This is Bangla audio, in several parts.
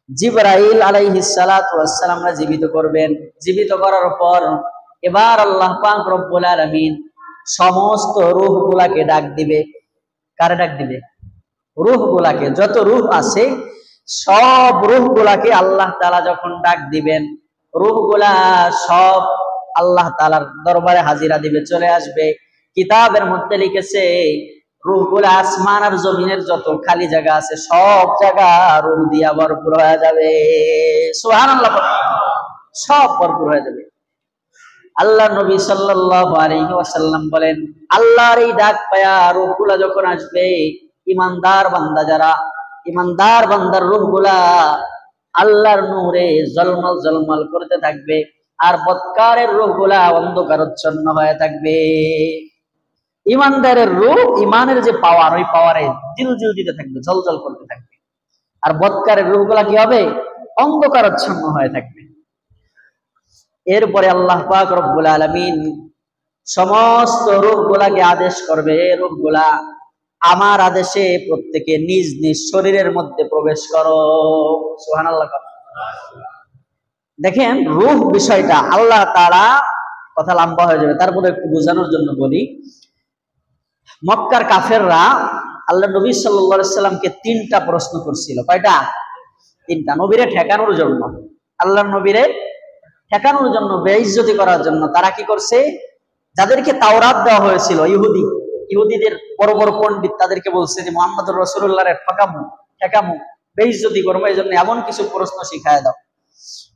জিবরাইল আলাইহিস সালাতু ওয়াস সালামরা জীবিত করবেন। জীবিত করার পর এবার আল্লাহ পাক রব্বুল আলামিন সমস্ত রূহগুলাকে ডাক দিবে। কারে ডাক দিবে? রূহগুলাকে, যত রূহ আছে সব রূহগুলাকে আল্লাহ তাআলা যখন ডাক দিবেন, রূহগুলা সব আল্লাহ তাআলার দরবারে হাজিরা দিবে, চলে আসবে। কিতাবের মধ্যে লিখেছে রূহগুলা আসমান আর জমিনের যত খালি জায়গা আছে সব জায়গা রূহ দিয়া ভরপুর হয়ে যাবে। সুবহানাল্লাহ, সব ভরপুর হয়ে যাবে। আল্লাহ নবী সাল্লাল্লাহু আলাইহি ওয়াসাল্লাম বলেন, আল্লাহর এই ডাক পায়া রূহগুলা যখন আসবে, ইমানদার বান্দা যারা, ইমানদার বান্দার রূহগুলা আল্লাহর নূরে ঝলমল ঝলমল করতে থাকবে, আর বদকারের রূহগুলা অন্ধকারাচ্ছন্ন হয়ে থাকবে। ইমানদারের রূহ, ইমানের যে পাওয়ার, ওই পাওয়ারে জিলজিল দিতে থাকবে, ঝলঝল করতে থাকবে। আর বদকারের রূহগুলা কি হবে? অন্ধকারাচ্ছন্ন হয়ে থাকবে। এরপরে আল্লাহ পাক রব্বুল আলামিন সমস্ত রূহগুলাকে আদেশ করবে, রূহগুলা আমার আদেশে প্রত্যেকে নিজ নিজ শরীরের মধ্যে প্রবেশ করো। সুবহানাল্লাহ। দেখেন রূহ বিষয়টা আল্লাহ তাআলা, কথা লম্বা হয়ে যাবে, তারপরে একটু বোঝানোর জন্য বলি। মক্কার কাফেররা আল্লাহ নবী সাল্লাল্লাহু আলাইহি সাল্লামকে 3টা প্রশ্ন করছিল। কয়টা? 3টা। নবীরে ঠেকানোর জন্য, আল্লাহ নবীরে ঠেকানোর জন্য, বেইজ্জতি করার জন্য তারা কি করছে? যাদেরকে তাওরাত দেওয়া হয়েছিল, ইহুদিদের বড় বড় পণ্ডিত, তাদেরকে বলছে যে মুহাম্মদুর রাসূলুল্লাহরে ঠেকামু, বেইজ্জতি করবো, এই জন্য এমন কিছু প্রশ্ন শিখায় দাও।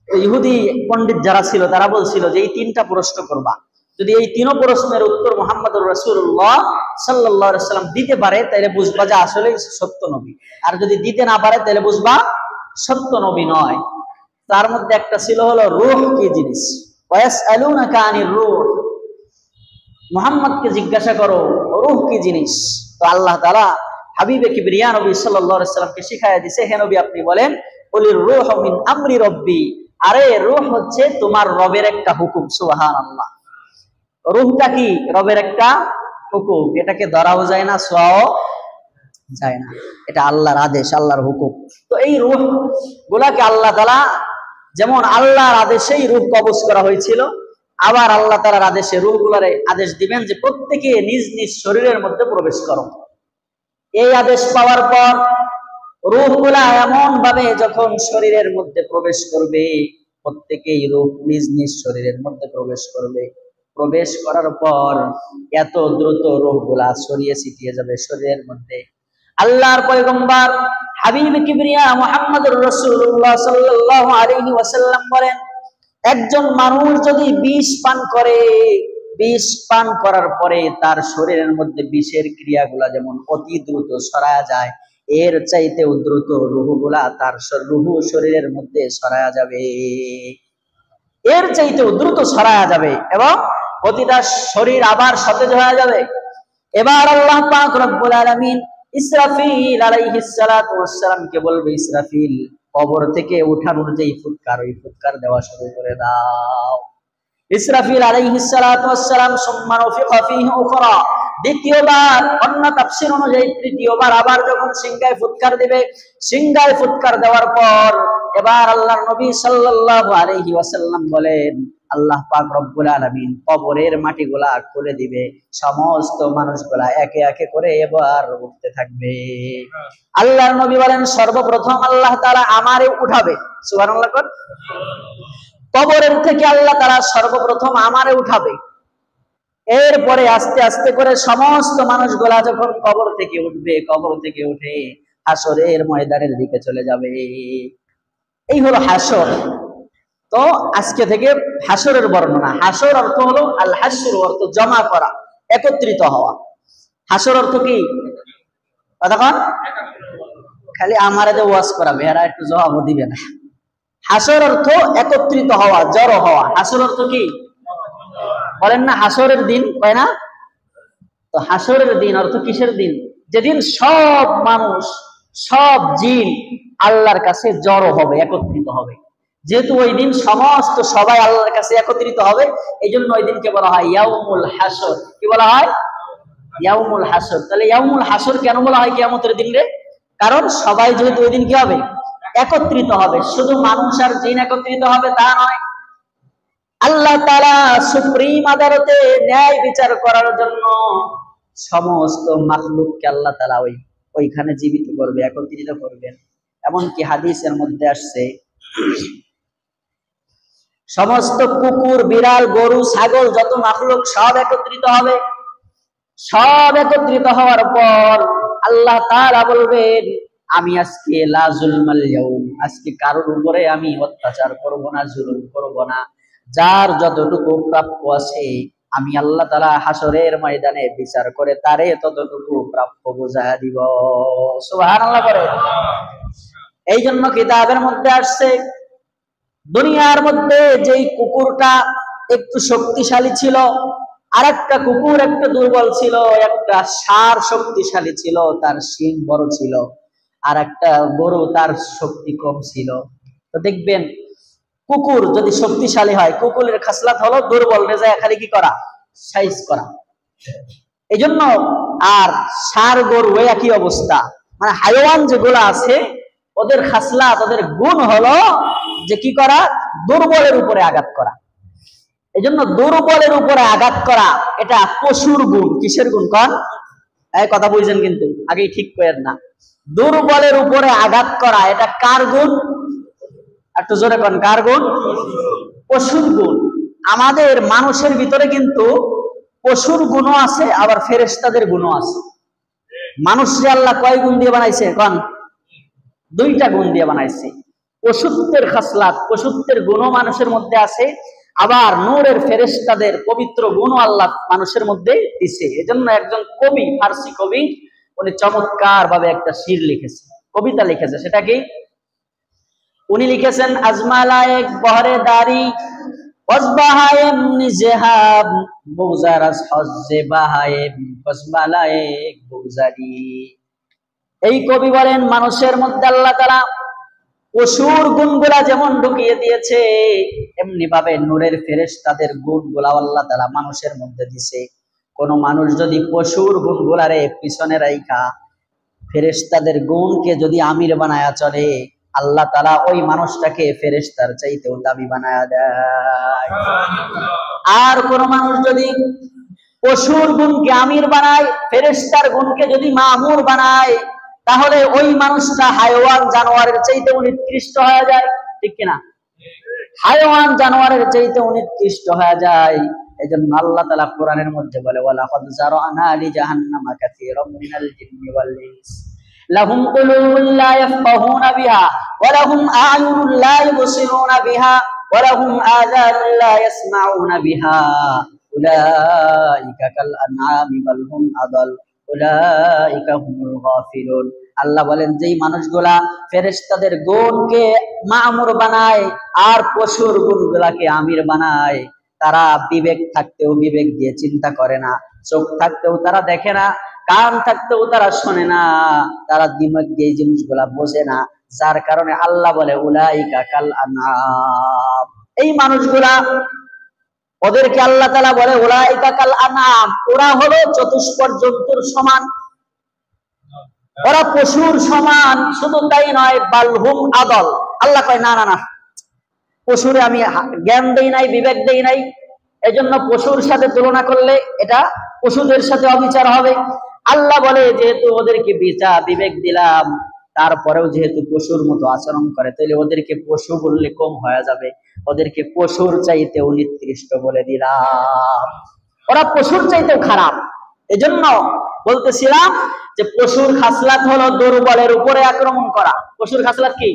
তো ইহুদি পণ্ডিত যারা ছিল তারা বলছিল যে এই 3টা প্রশ্ন করবা, যদি এই 3 প্রশ্নের উত্তর মুহাম্মদুর রাসূলুল্লাহ সাল্লাল্লাহু আলাইহি ওয়াসাল্লাম দিতে পারে তাহলে বুঝবা যে আসলে সত্য নবী, আর যদি দিতে না পারে তাহলে বুঝবা সত্য নবী নয়। তার মধ্যে একটা ছিল হলো রূহ কি জিনিস। ওয়াসআলুনাকা আনির রূহ, মুহাম্মদকে জিজ্ঞাসা করো রূহ কি জিনিস। তো আল্লাহ তাআলা হাবিবে কিবরিয়া নবী সাল্লাল্লাহু আলাইহি ওয়াসাল্লামকে শিখায়া দিয়েছে, হে নবী আপনি বলেন কুলির রূহু মিন আমরি রব্বি, আরে রূহ হচ্ছে তোমার রবের একটা হুকুম। সুবহানাল্লাহ। রূহটা কি? রবের একটা হুকুম, এটাকে ধরাও যায় না, ছোঁয়াও যায় না, এটা আল্লাহর আদেশ, আল্লাহর হুকুম। তো এই রূহ গুলাকে আল্লাহ তাআলা, যেমন আল্লাহর আদেশেই রূহ কবজ করা হয়েছিল, আবার আল্লাহ তাআলার আদেশে রূহগুলারে আদেশ দিবেন যে প্রত্যেকে নিজ নিজ শরীরের মধ্যে প্রবেশ করো। এই আদেশ পাওয়ার পর রূহগুলা এমন ভাবে যখন শরীরের মধ্যে প্রবেশ করবে, প্রত্যেকেই রূহ নিজ নিজ শরীরের মধ্যে প্রবেশ করবে। প্রবেশ করার পর এত দ্রুত রূহগুলা ছড়িয়ে ছিটিয়ে যাবে শরীরের মধ্যে। আল্লাহর পয়গম্বর হাবিব কিবরিয়া মুহাম্মদুর রাসূলুল্লাহ সাল্লাল্লাহু আলাইহি ওয়াসাল্লাম বলেন, একজন মানুষ যদি বিষ পান করে, বিষ পান করার পরে তার শরীরের মধ্যে বিষের ক্রিয়াগুলা যেমন অতি দ্রুত ছড়ায়া যায়, এর চাইতে দ্রুত রূহগুলা তার রূহ শরীরের মধ্যে ছড়ায়া যাবে, এর চাইতে দ্রুত ছড়ায়া যাবে এবং প্রতিটা শরীর আবার সতেজ হয়ে যাবে। এবার আল্লাহ পাক রব্বুল আলামিন ইসরাফিল আলাইহিস সালাতু ওয়াস সালামকে বলবে, ইসরাফিল কবর থেকে উঠানোর যেই ফুৎকার, ওই ফুৎকার দেওয়া শুরু করে দাও। ইসরাফিল আলাইহিস সালাতু ওয়াস সালাম সুম্মা নফিখা ফীহি উখরা, দ্বিতীয়বার অন্য তাফসীর অনুযায়ী তৃতীয়বার আবার যখন সিংহায় ফুৎকার দিবে, সিংহায় ফুৎকার দেওয়ার পর এবার আল্লাহর নবী সাল্লাল্লাহু আলাইহি ওয়াসাল্লাম বলেন, আল্লাহ পাক রব্বুল আলামিন কবরের মাটিগুলা খুলে দিবে, সমস্ত মানুষগুলা একে একে করে এবার উঠতে থাকবে। আল্লাহর নবী বলেন, সর্বপ্রথম আল্লাহ তাআলা আমারে উঠাবে। সুবহানাল্লাহ। কবরের থেকে আল্লাহ তাআলা সর্বপ্রথম আমারে উঠাবে, এরপরে আস্তে আস্তে করে সমস্ত মানুষগুলা যখন কবর থেকে উঠবে, কবর থেকে উঠে হাসরের ময়দানের দিকে চলে যাবে। এই হলো হাসর। তো আজকে থেকে হাসরের বর্ণনা। হাসর অর্থ হলো আল হাসর, অর্থ জমা করা, একত্রিত হওয়া। হাসর অর্থ কি? তখন খালি আমারে যে ওয়াজ করাবে, এরা একটু জবাব দিবে না। হাসর অর্থ একত্রিত হওয়া, জড়ো হওয়া। হাসর অর্থ কি বলেন না? হাসরের দিন, তাই না? তো হাসরের দিন অর্থ কিসের দিন? যেদিন সব মানুষ, সব জিন আল্লাহর কাছে জড়ো হবে, একত্রিত হবে। যেহেতু ওই দিন সমস্ত সবাই আল্লাহর কাছে একত্রিত হবে, এই জন্য ওই দিনকে বলা হয় ইয়াউমুল হাসর। কি বলা হয়? ইয়াউমুল হাসর। তাহলে ইয়াউমুল হাসর কেন বলা হয় কিয়ামতের দিন রে? কারণ সবাই যেহেতু ওই দিন কি হবে, একত্রিত হবে। শুধু মানুষ আর জিন একত্রিত হবে তা নয়, আল্লাহ তাআলা সুপ্রিম আদালতে ন্যায় বিচার করার জন্য সমস্ত মাখলুককে আল্লাহ তাআলা ওইখানে জীবিত করবে, একত্রিত করবেন। এমনকি হাদিসের মধ্যে আসছে সমস্ত কুকুর, বিড়াল, গরু, ছাগল, যত মাখলুক সব একত্রিত হবে। সব একত্রিত হওয়ার পর আল্লাহ তাআলা বলবেন, আমি আজকে লা যুলমাল ইয়াউম, আজকে কারোর উপরে আমি অত্যাচার করব না, জুলুম করব না। যার যতটুকু প্রাপ্য আছে আমি আল্লাহ তাআলা হাসরের ময়দানে বিচার করে তারে ততটুকু প্রাপ্য বুঝায়া দিব। সুবহানাল্লাহ বলে। এই জন্য কিতাবের মধ্যে আসছে, দুনিয়ার মধ্যে যেই কুকুরটা একটু শক্তিশালী ছিল, আর একটা কুকুর একটু দুর্বল ছিল, একটা ষাঁড় শক্তিশালী ছিল, তার শিং বড় ছিল, আর একটা গরু তার শক্তি কম ছিল। তো দেখবেন কুকুর যদি শক্তিশালী হয়, কুকুরের খাসলাত হলো দুর্বল রেজায় খালি কি করা, সাইজ করা। এই জন্য আর ষাঁড় গরু একই অবস্থা, মানে হাইওয়ান যেগুলো আছে ওদের খাসলাত, ওদের গুণ হলো যে কি করা, দুর্বলের উপরে আঘাত করা। এই জন্য দুর্বলের উপরে আঘাত করা এটা পশুর গুণ। কিসের গুণ কন? এই কথা বুঝছেন কিন্তু, আগেই ঠিক করেন না। দুর্বলের উপরে আঘাত করা এটা কার গুণ? একটু জোরে কন, কার গুণ? পশুর গুণ। আমাদের মানুষের ভিতরে কিন্তু পশুর গুণও আছে, আবার ফেরেশতাদের গুণও আছে। মানুষকে আল্লাহ কয় গুণ দিয়ে বানাইছে কন? দুইটা গুণ দিয়ে বানাইছে। পশুত্বের খাসলাত, পশুত্বের গুণও মানুষের মধ্যে আছে, আবার নূরের ফেরেশতাদের পবিত্র গুণও আল্লাহ মানুষের মধ্যে দিছে। এজন্য একজন কবি, ফার্সি কবি, উনি চমৎকার ভাবে একটা শির লিখেছে, কবিতা লিখেছে। সেটা কি? উনি লিখেছেন, আজমালায়েক বহরে দারি ওয়াজবাহায়েম নিজেহাব বুজারাস হজ্জে বাহায়েম ওয়াজমালায়েক বুজারি। এই কবি বলেন, মানুষের মধ্যে আল্লাহ তাআলা পশুর গুণগুলা যেমন ঢুকিয়ে দিয়েছে, এমনি ভাবে নূরের ফেরেশতাদের গুণগুলা আল্লাহ তাআলা মানুষের মধ্যে দিছে। কোন মানুষ যদি পশুর গুণগুলারে পিছনে রাইখা ফেরেশতাদের গুণকে যদি আমির বানায়া চলে, আল্লাহ তাআলা ওই মানুষটাকে ফেরেশতার চাইতেও দামি বানায়া দেয়। আর কোন মানুষ যদি পশুর গুণকে আমির বানায়, ফেরেশতার গুণকে যদি মামুর বানায়, তাহলে ওই মানুষটা হাইওয়ান জানোয়ারের চাইতেও নিকৃষ্ট হয়ে যায়। ঠিক কিনা? হাইওয়ান জানোয়ারের চাইতেও নিকৃষ্ট হয়ে যায়। এজন্য আল্লাহ তাআলা কোরআনের মধ্যে বলে, ওয়ালাকাদ যারানা লি জাহান্নামা কাসীরাম মিনাল জিন্নি ওয়াল ইনস লাহুম কুলুবুন লা ইয়াফকাহুনা বিহা ওয়া লাহুম আ'য়ুনুন লা ইবসিরুনা বিহা ওয়া লাহুম আযানুন লা ইয়াসমাউনা বিহা উলাইকা কাল আনআমি বাল হুম আদাল উলাইকা হুমুল গাফিলুন। আল্লাহ বলেন, যেই মানুষগুলা ফেরেশতাদের গুণকে মামুর বানায় আর পশুর গুণগুলাকে আমির বানায়, তারা বিবেক থাকতেও বিবেক দিয়ে চিন্তা করে না, চোখ থাকতেও তারা দেখে না, কান থাকতেও তারা শোনে না, তারা দিমাগ দিয়ে এই জিনিসগুলা বোঝে না। যার কারণে আল্লাহ বলে, উলাইকা কাল আনআম। এই মানুষগুলা, ওদেরকে আল্লাহ তাআলা বলে উলাইকা কাল আনআম, ওরা হলো চতুষ্পদ জন্তুর সমান, ওরা পশুর সমান। শুধু তাই নয়, বালহুম আদল। আল্লাহ কয়, না না না, পশুরে আমি জ্ঞান দেই নাই, বিবেক দেই নাই, এজন্য পশুর সাথে তুলনা করলে এটা পশুদের সাথে অবিচার হবে। আল্লাহ বলে, যেহেতু ওদেরকে বিবেক দিলাম, তারপরেও যেহেতু পশুর মতো আচরণ করে, তাহলে ওদেরকে পশু বললে কম হয়ে যাবে, ওদেরকে পশুর চাইতেও নিকৃষ্ট বলে দিলাম। ওরা পশুর চাইতেও খারাপ। এজন্য বলতেছিলাম যে পশুর খাসলাত হলো দুর্বলের উপরে আক্রমণ করা। পশুর খাসলাত কি?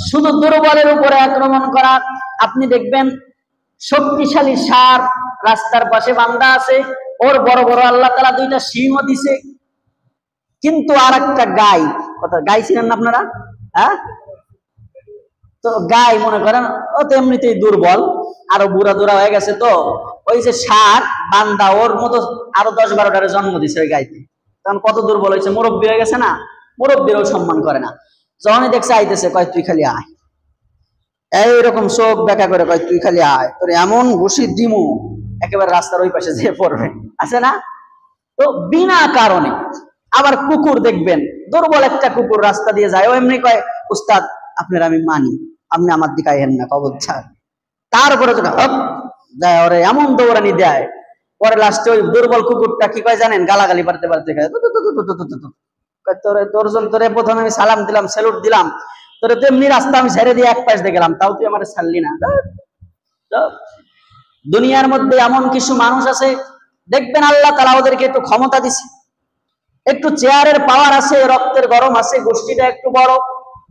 শুধু দুর্বলের উপরে আক্রমণ করা। আপনি দেখবেন শক্তিশালী ষাঁড় রাস্তার পাশে বান্ধা আছে, ওর বড় বড় আল্লাহ তাআলা দুইটা সিংও দিছে, কিন্তু আর একটা গাই, কথা গাই ছিলেন না আপনারা? হ্যাঁ, তো গাই মনে করেন ও তো এমনিতেই দুর্বল, আরো বুড়া দুরা হয়ে গেছে, তো ওই যে ষাঁড় বান্দা ওর মতো আরো 10-12টারে জন্ম দিছে ওই গাইতে, তখন কত দুর্বল হয়েছে, মুরব্বী হয়ে গেছে না, মুরব্বীরাও সম্মান করে না। যখনই দেখছে আইতেছে, কয় তুই খালি আয়, এইরকম চোখ দেখা করে কয় তুই খালি আয়, তোর এমন ঘুষি দিমু একেবারে রাস্তার ওই পাশে যেয়ে পড়বে, আছে না? তো বিনা কারণে আবার কুকুর দেখবেন, দুর্বল একটা কুকুর রাস্তা দিয়ে যায়, ও এমনি কয়, উস্তাদ আপনার আমি মানি, আপনি আমার দিকে আইয়েন না, খবরদার। তারপরে যখন হপ যায়, ওরে এমন দৌড়ানি দেয়, পরে লাস্টে ওই দুর্বল কুকুরটা কি কয় জানেন, গালাগালি পারতে পারতে কয়, তোরে তোরজন, তোরে প্রথমে আমি সালাম দিলাম, স্যালুট দিলাম, তোরে তেমনি রাস্তা আমি ছেড়ে দিয়ে এক পাশ দিয়ে গেলাম, তাও তুই আমার ছাড়লি না। দুনিয়ার মধ্যে এমন কিছু মানুষ আছে, দেখবেন আল্লাহ তাআলা ওদেরকে একটু ক্ষমতা দিছে, একটু চেয়ারের পাওয়ার আছে, রক্তের গরম আছে, গোষ্ঠীটা একটু বড়,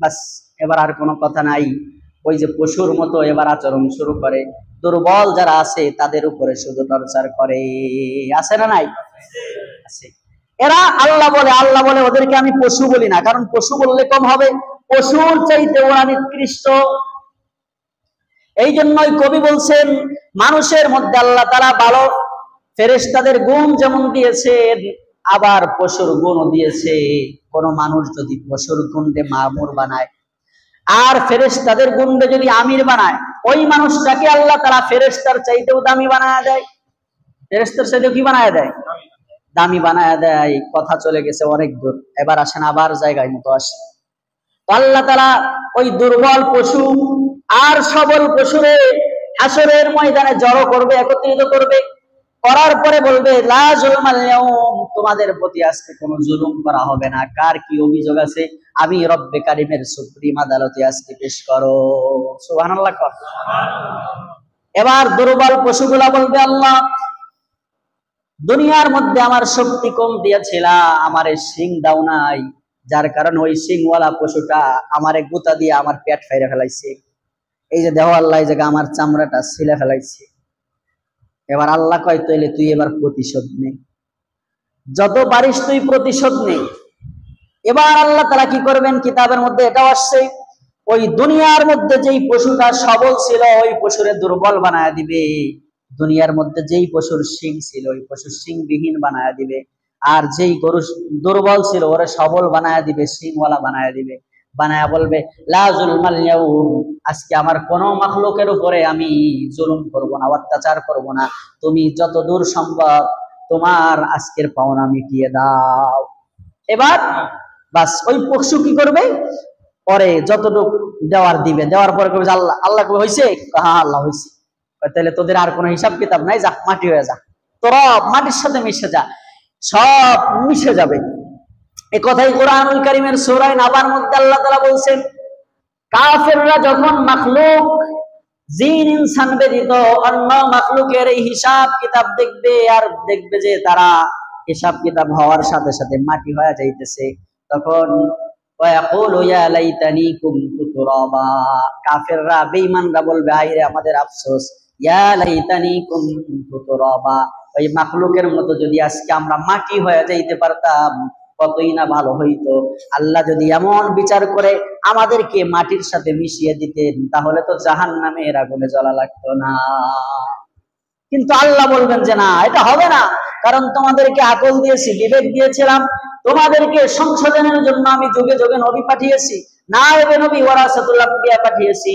বাস এবার আর কোনো কথা নাই। ওই যে পশুর মতো এবার আচরণ শুরু করে, দুর্বল যারা আছে তাদের উপরে শুধু টর্চার করে। আছে না নাই? আছে। এরা আল্লাহ বলে ওদেরকে আমি পশু বলি না, কারণ পশু বললে কম হবে, পশুর চাইতে ওরা নিকৃষ্ট। এই জন্যই কবি বলছেন, মানুষের মধ্যে আল্লাহ তাআলা ভালো ফেরেশতাদের গুণ যেমন দিয়েছেন, আবার পশুর গুণও দিয়েছে। কোন মানুষ যদি পশুর গুণে মামুর বানায় আর ফেরেশতাদের গুণে যদি আমির বানায়, ওই মানুষটাকে আল্লাহ তাআলা ফেরেশতার চাইতেও দামি বানায় দেয়। ফেরেশতার চাইতেও কি বানায় দেয়? দামি বানায় দেয়। কথা চলে গেছে অনেক দূর, এবার আসেন আবার জায়গায় মতো আসে। আল্লাহ তাআলা ওই দুর্বল পশু আর সবল পশুরে হাসরের ময়দানে জড়ো করবে, একত্রিত করবে, করার পরে বলবে, লা যুলমাল ইয়াউম, তোমাদের প্রতি আজকে কোনো জুলুম করা হবে না। কার কি অভিযোগ আছে আমি রব্বে কারিমের সুপ্রিম আদালতে আজকে পেশ করো। সুবহানাল্লাহ। এবার দুর্বল পশুগুলা বলবে, আল্লাহ দুনিয়ার মধ্যে আমার শক্তি কম দিয়েছিলা, আমারে শিং দাও নাই, যার কারণে ওই শিংওয়ালা পশুটা আমারে গুতা দিয়ে আমার পেট ফাইরা ফেলাইছে। এই যে দেহ আল্লাহ, এই জায়গা আমার চামড়াটা ছিলে ফেলাইছে। এবার আল্লাহ কয়, তাইলে তুই এবার প্রতিশোধ নে, যত পারিস তুই প্রতিশোধ নে। এবার আল্লাহ তাআলা কি করবেন, কিতাবের মধ্যে এটাও আসছে, ওই দুনিয়ার মধ্যে যেই পশুটা সবল ছিল ওই পশুরে দুর্বল বানায় দিবে, দুনিয়ার মধ্যে যেই পশুর শিং ছিল ওই পশুর শিংবিহীন বানায় দিবে, আর যেই গরু দুর্বল ছিল ওরে সবল বানায় দিবে, শিংওয়ালা বানায় দিবে। বানায়া বলবে, লা যুলমাল ইয়াউম, আজকে আমার কোন মাখলুকের উপরে আমি জুলুম করব না, অত্যাচার করব না, তুমি যত দূর সম্ভব তোমার আজকের পাওনা মিটিয়ে দাও। এবার বাস ওই পশু কি করবে, পরে যতটুকু দেওয়ার দিবে, দেওয়ার পরে কবে আল্লাহ, আল্লাহ কবে হয়েছে, হ্যাঁ আল্লাহ হয়েছে। তাহলে তোদের আর কোনো হিসাব কিতাব নাই, যা মাটি হয়ে যা, তোরা মাটির সাথে মিশে যা, সব মিশে যাবে। এই কথাই কোরআনুল কারীমের সূরা নাবার মধ্যে আল্লাহ তাআলা বলছেন, কাফেররা যখন মাখলুক জিন ইনসান ব্যতীত অন্য মাখলুকের এই হিসাব কিতাব দেখবে, আর দেখবে যে তারা হিসাব কিতাব হওয়ার সাথে সাথে মাটি হয়ে যাইতেছে, তখন ওয়ায়াকুলু ইয়া লাইতানি কুনতু তুরাবা, কাফেররা বেঈমানরা বলবে, হায় রে আমাদের আফসোস, ইয়া লাইতানি কুনতু তুরাবা, ওই মাখলুকের মতো যদি আজকে আমরা মাটি হয়ে যাইতে পারতাম কতই না ভালো হইতো। আল্লাহ যদি এমন বিচার করে আমাদেরকে মাটির সাথে মিশিয়ে দিতেন, তাহলে তো জাহান্নামের আগুনে জ্বলা লাগতো না। কিন্তু আল্লাহ বলবেন যে না, এটা হবে না, কারণ তোমাদেরকে আকল দিয়েছি, বিবেক দিয়েছিলাম, তোমাদেরকে সংশোধনের জন্য আমি যুগে যুগে নবী পাঠিয়েছি, নায়েবে নবী ওয়ারাসাতুল আম্বিয়া পাঠিয়েছি,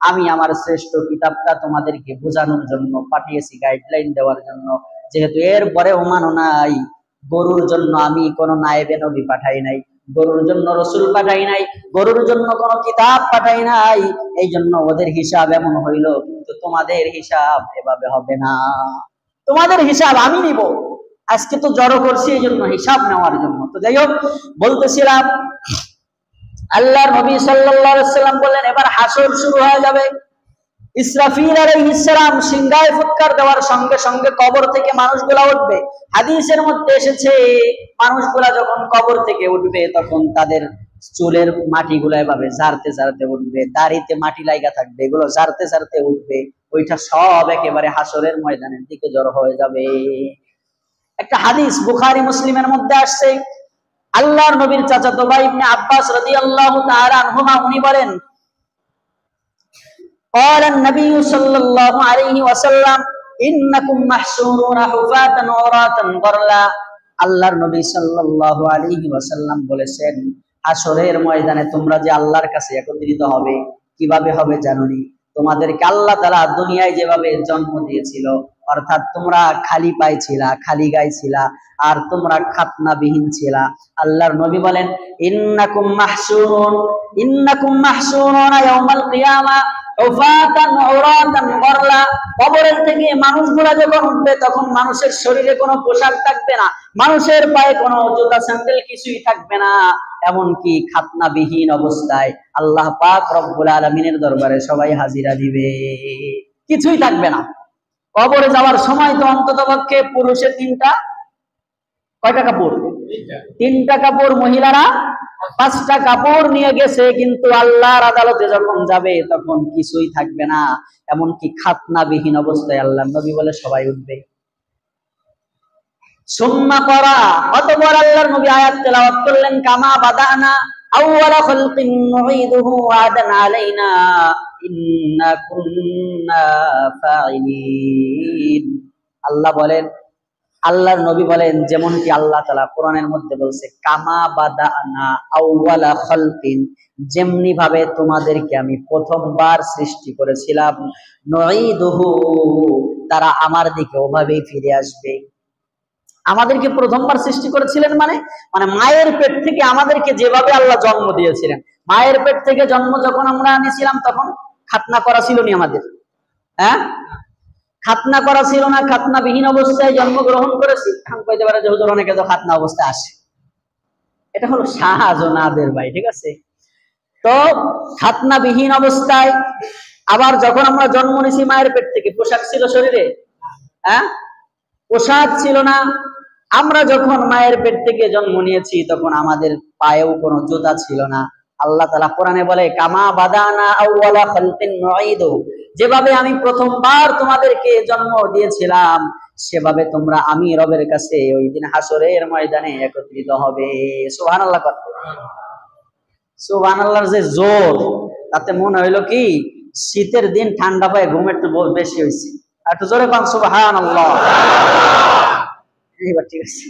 আমি আমার শ্রেষ্ঠ কিতাবটা তোমাদেরকে বোঝানোর জন্য পাঠিয়েছি, গাইডলাইন দেওয়ার জন্য। যেহেতু এর পরে মানো নাই, গরুর জন্য আমি কোন নায়েবে নবী পাঠাই নাই, গরুর জন্য রসুল পাঠাই নাই, গরুর জন্য কোন কিতাব পাঠাই নাই, এই জন্য ওদের হিসাব এমন হইল, কিন্তু তোমাদের হিসাব এভাবে হবে না, তোমাদের হিসাব আমি নিব। আজকে তো জড়ো করছি এই জন্য হিসাব নেওয়ার জন্য। তো যাই হোক, বলতেছিলাম আল্লাহর নবী সাল্লাল্লাহু আলাইহি ওয়াসাল্লাম বললেন, এবার হাসর শুরু হয়ে যাবে। ইসরাফিল আলাইহিস সালাম সিংহায় ফুৎকার দেওয়ার সঙ্গে সঙ্গে কবর থেকে মানুষগুলা উঠবে। হাদিসের মধ্যে এসেছে, মানুষগুলা যখন কবর থেকে উঠবে তখন তাদের চুলের মাটিগুলো এভাবে ঝাড়তে ঝাড়তে উঠবে, দাড়িতে মাটি লাগা থাকবে, এগুলো ঝাড়তে ঝাড়তে উঠবে, ওইটা সব একেবারে হাসরের ময়দানের দিকে জড়ো হয়ে যাবে। একটা হাদিস বুখারী মুসলিমের মধ্যে আসছে, আল্লাহর নবীর চাচাতো ভাই ইবনে আব্বাস রাদিয়াল্লাহু তাআলা আনহুমা উনি বলেন, قال النبي صلى الله عليه وسلم إنكم محشورون حفاة عراة غرلا, আল্লাহর নবী সাল্লাল্লাহু আলাইহি ওয়াসাল্লাম বলেছেন, হাসরের ময়দানে তোমরা যে আল্লাহর কাছে একত্রিত হবে, কিভাবে হবে জানোনি? তোমাদেরকে আল্লাহ তাআলা দুনিয়ায় যেভাবে জন্ম দিয়েছিল অর্থাৎ তোমরা খালি পায়ে ছিলা, খালি গায়ে ছিলা, আর তোমরা খাতনাবিহীন ছিলা। আল্লাহর নবী বলেন ইন্নাকুম মাহশুরুনা ইয়াউমাল কিয়ামা উফাতান উরাতান গরলা। কবরের থেকে মানুষগুলা যখন উঠবে তখন মানুষের শরীরে কোনো পোশাক থাকবে না, মানুষের পায়ে কোনো জুতা স্যান্ডেল কিছুই থাকবে না, এমনকি খাতনাবিহীন অবস্থায় আল্লাহ পাক রব্বুল আলামিনের দরবারে সবাই হাজিরা দিবে, কিছুই থাকবে না। কবরে যাওয়ার সময় তো অন্ততপক্ষে পুরুষের কয়টা কাপড়? তিনটা কাপড়, মহিলারা 5টা কাপড় নিয়ে গেছে, কিন্তু আল্লাহর আদালতে যখন যাবে তখন কিছুই থাকবে না, এমনকি খাতনাবিহীন অবস্থায় আল্লাহর নবী বলে সবাই উঠবে। সুম্মা করা, অতঃপর আল্লাহর নবী আয়াত তেলাওয়াত করলেন কামা বাদানা আউওয়ালা খালকিন নুঈদুহু ওয়াদান আলাইনা ইন্না কুন্না ফাইলিন। আল্লাহর নবী বলেন যেমনটি আল্লাহ তাআলা কোরআনের মধ্যে বলছে কামা বাদানা আউওয়ালা খালকিন, যেমনি ভাবে তোমাদেরকে আমি প্রথমবার সৃষ্টি করেছিলাম, নুঈদুহু, তারা আমার দিকে ওভাবেই ফিরে আসবে। আমাদেরকে প্রথমবার সৃষ্টি করেছিলেন মানে মায়ের পেট থেকে আমাদেরকে যেভাবে আল্লাহ জন্ম দিয়েছিলেন, মায়ের পেট থেকে জন্ম যখন আমরা নিয়েছিলাম তখন খাতনা করা ছিল নি আমাদের, হ্যাঁ খাতনা করা ছিল না, খাতনাবিহীন অবস্থায় জন্মগ্রহণ করেছি। এখন কইতে পারে যে হুজুর অনেকে তো খাতনা অবস্থায় আসে, এটা হলো শাহজানাদের ভাই, ঠিক আছে? তো খাতনাবিহীন অবস্থায় আবার যখন আমরা জন্ম নিয়েছি মায়ের পেট থেকে, পোশাক ছিল শরীরে? হ্যাঁ, পোশাক ছিল না। আমরা যখন মায়ের পেট থেকে জন্ম নিয়েছি তখন আমাদের পায়েও কোনো জুতা ছিল না। আল্লাহ তাআলা কোরআনে বলে কামা বাদানা আউওয়ালা খালকিন নুঈদু, যেভাবে আমি প্রথমবার তোমাদেরকে জন্ম দিয়েছিলাম সেভাবে তোমরা আমি রবের কাছে ওই দিন হাসরের ময়দানে একত্রিত হবে। সুবহানাল্লাহ, সুবহানাল্লাহর যে জোর, তাতে মনে হইলো কি শীতের দিন ঠান্ডা পায়ে ঘুম একটু বেশি হয়েছে। একটু জোরে বলেন সুবহানাল্লাহ। এইবার ঠিক আছে,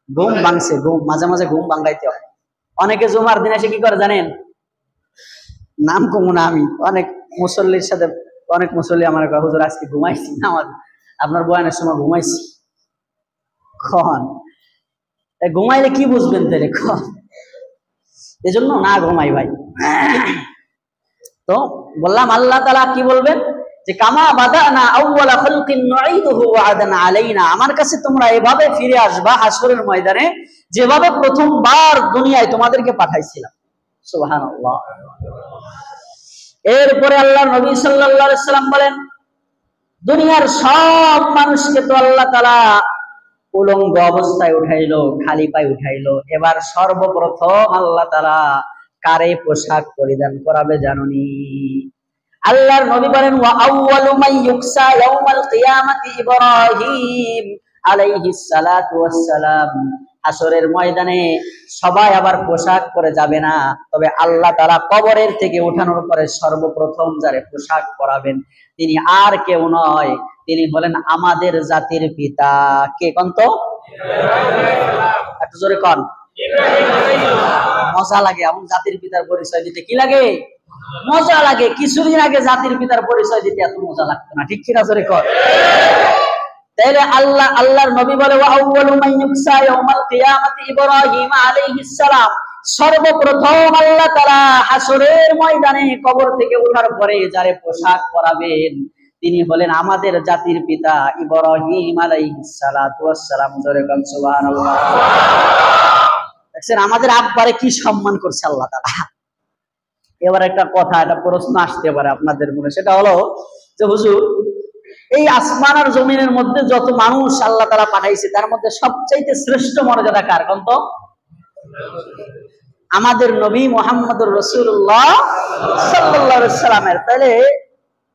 ঘুম ভাঙছে, মাঝে মাঝে ঘুম ভাঙাইতে হয়। অনেকে জুমার দিন এসে কি করে জানেন? নাম কমু না আমি, অনেক মুসল্লির সাথে, অনেক মুসল্লি আমার হুজুর আজকে ঘুমাইছি না, আপনার বয়ানের সময় ঘুমাইছি। ঘুমাইলে কি বুঝবেন তাহলে? এই জন্য না ঘুমাই ভাই। তো বললাম আল্লাহ তাআলা কি বলবেন যে কামা বাদানা আউওয়ালা খালকিন নুঈদুহু ওয়াদান আলাইনা, আমার কাছে তোমরা এভাবে ফিরে আসবা হাসরের ময়দানে যেভাবে প্রথমবার দুনিয়ায় তোমাদেরকে পাঠাইছিলাম। সুবহানাল্লাহ। এরপরে আল্লাহর নবী সাল্লাল্লাহু আলাইহি সাল্লাম বলেন দুনিয়ার সব মানুষকে তো আল্লাহ তাআলা উলঙ্গ অবস্থায় উঠাইলো, খালি পায়ে উঠাইলো, এবার সর্বপ্রথম আল্লাহ তাআলা কারে পোশাক পরিধান করাবে জানোনি? আল্লাহর নবী বলেন ওয়া আউয়ালু মান ইউকসা ইয়াউমাল কিয়ামাতি ইব্রাহিম আলাইহিস সালাতু ওয়াস সালাম। হাসরের ময়দানে সবাই আবার পোশাক পরে যাবে না, তবে আল্লাহ তাআলা কবরের থেকে ওঠানোর পরে সর্বপ্রথম যারে পোশাক পরাবেন তিনি আর কেউ নয়, তিনি হলেন আমাদের জাতির পিতা। কে কোন তো? একটু জোরে কোন। মজা লাগে এমন জাতির পিতার পরিচয় দিতে, কি লাগে? মজা লাগে। কিছুদিন আগে জাতির পিতার পরিচয় দিতে এত মজা লাগতো না, ঠিক কিনা? জোরে কর। তাইলে আল্লাহর নবী বলে ওয়া আউয়ালু মান ইউকসা ইয়াউমাল কিয়ামাতি ইব্রাহিম আলাইহিস সালাম, সর্বপ্রথম আল্লাহ তাআলা হাসরের ময়দানে কবর থেকে ওঠার পরে যারে পোশাক পরাবেন তিনি হলেন আমাদের জাতির পিতা ইব্রাহিম আলাইহিস সালাতু ওয়াস সালাম। জোরে বলেন সুবহানাল্লাহ। দেখছেন আমাদের আব্বারে কি সম্মান করছে আল্লাহ তাআলা। এবার একটা কথা, একটা প্রশ্ন আসতে পারে আপনাদের মনে, সেটা হলো যে হুজুর এই আসমান আর জমিনের মধ্যে যত মানুষ আল্লাহ তাআলা পাঠাইছে তার মধ্যে সবচাইতে শ্রেষ্ঠ মর্যাদা কার কোন তো? আমাদের নবী মুহাম্মদুর রাসূলুল্লাহ সাল্লাল্লাহু আলাইহি ওয়াসাল্লামের। তাহলে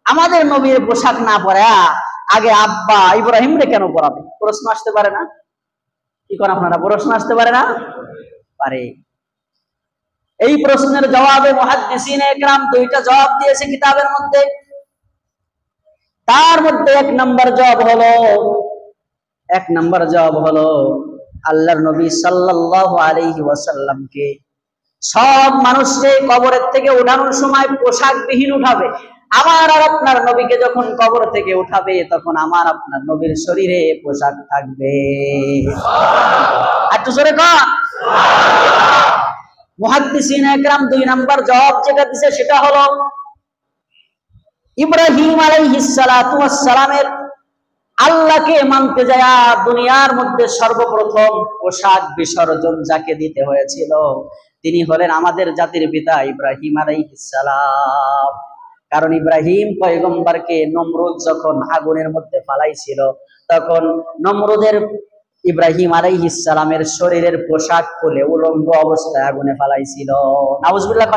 আমাদের নবীর পোশাক না পরে আগে আব্বা ইব্রাহিম রে কেন পরাবে? প্রশ্ন আসতে পারে না? কি করেন আপনারা? প্রশ্ন আসতে পারে না? পারে। এই প্রশ্নের জবাবে মুহাদ্দিসিনে ইকরাম দুইটা জবাব দিয়েছে কিতাবের মধ্যে। তার মধ্যে এক নম্বর জবাব হলো আল্লাহর নবী সাল্লাল্লাহু আলাইহি ওয়াসাল্লামকে সব মানুষকে কবরের থেকে ওঠানোর সময় পোশাকবিহীন উঠাবে, আমার আর আপনার নবীকে যখন কবর থেকে উঠাবে তখন আমার আপনার নবীর শরীরে পোশাক থাকবে। একটু জোরে কর। মুহাদ্দিসিন একরাম 2 নাম্বার জবাব যেটা দিছে সেটা হলো ইব্রাহিম আলাইহিস সালাতু ওয়াস সালামের আল্লাহকে মানতে যায় দুনিয়ার মধ্যে সর্বপ্রথম পোশাক বিসর্জন যাকে দিতে হয়েছিল তিনি হলেন আমাদের জাতির পিতা ইব্রাহিম আলাইহিস সালাম। কারণ ইব্রাহিম পয়গম্বরকে নমরুদ যখন আগুনের মধ্যে ফালাইছিল তখন নমরুদের ইব্রাহিম আলাইহিস সালামের শরীরের পোশাক খুলে উলঙ্গ অবস্থায় আগুনে ফালাইছিল। নাউজুবিল্লাহ।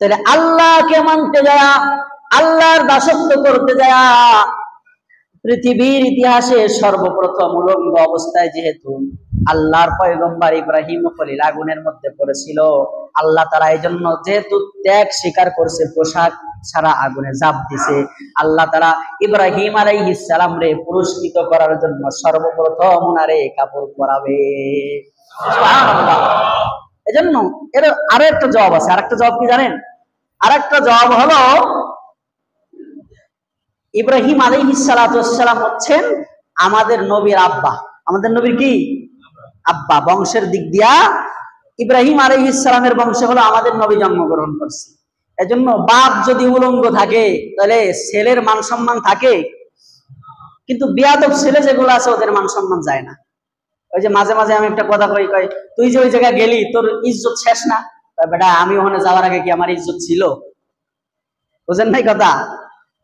তাহলে আল্লাহকে মানতে যায়, আল্লাহর দাসত্ব করতে যায়, পৃথিবীর ইতিহাসে সর্বপ্রথম উলঙ্গ অবস্থায় যেহেতু আল্লাহর পয়গম্বর ইব্রাহিম খলিল আগুনের মধ্যে পড়েছিল, আল্লাহ তাআলা এই জন্য যেহেতু ত্যাগ স্বীকার করছে, পোশাক ছাড়া আগুনে ঝাঁপ দিছে, আল্লাহ তাআলা ইব্রাহিম আলাইহিস সালাম রে পুরস্কৃত করার জন্য সর্বপ্রথম উনারে কাপড় পরাবে। সুবহানাল্লাহ। এজন্য এর আরো একটা জবাব আছে। আরেকটা জবাব কি জানেন? আরেকটা জবাব হলো ইব্রাহিম আলাইহিস সালাতু ওয়াস সালাম হচ্ছেন আমাদের নবীর আব্বা। আমাদের নবীর কি আব্বা? বংশের দিক দিয়া ইব্রাহিম আলাইহিস সালামের বংশে হলো আমাদের নবী জন্মগ্রহণ করছে। এজন্য বাপ যদি উলঙ্গ থাকে তাহলে ছেলের মান সম্মান থাকে, কিন্তু বিয়াদব ছেলে যেগুলো আছে ওদের মান সম্মান যায় না। ওই যে মাঝে মাঝে আমি একটা কথা কই, তুই যে ওই জায়গায় গেলি তোর ইজ্জত শেষ না? বেটা আমি ওখানে যাওয়ার আগে কি আমার ইজ্জত ছিল? বুঝেন নাই কথা?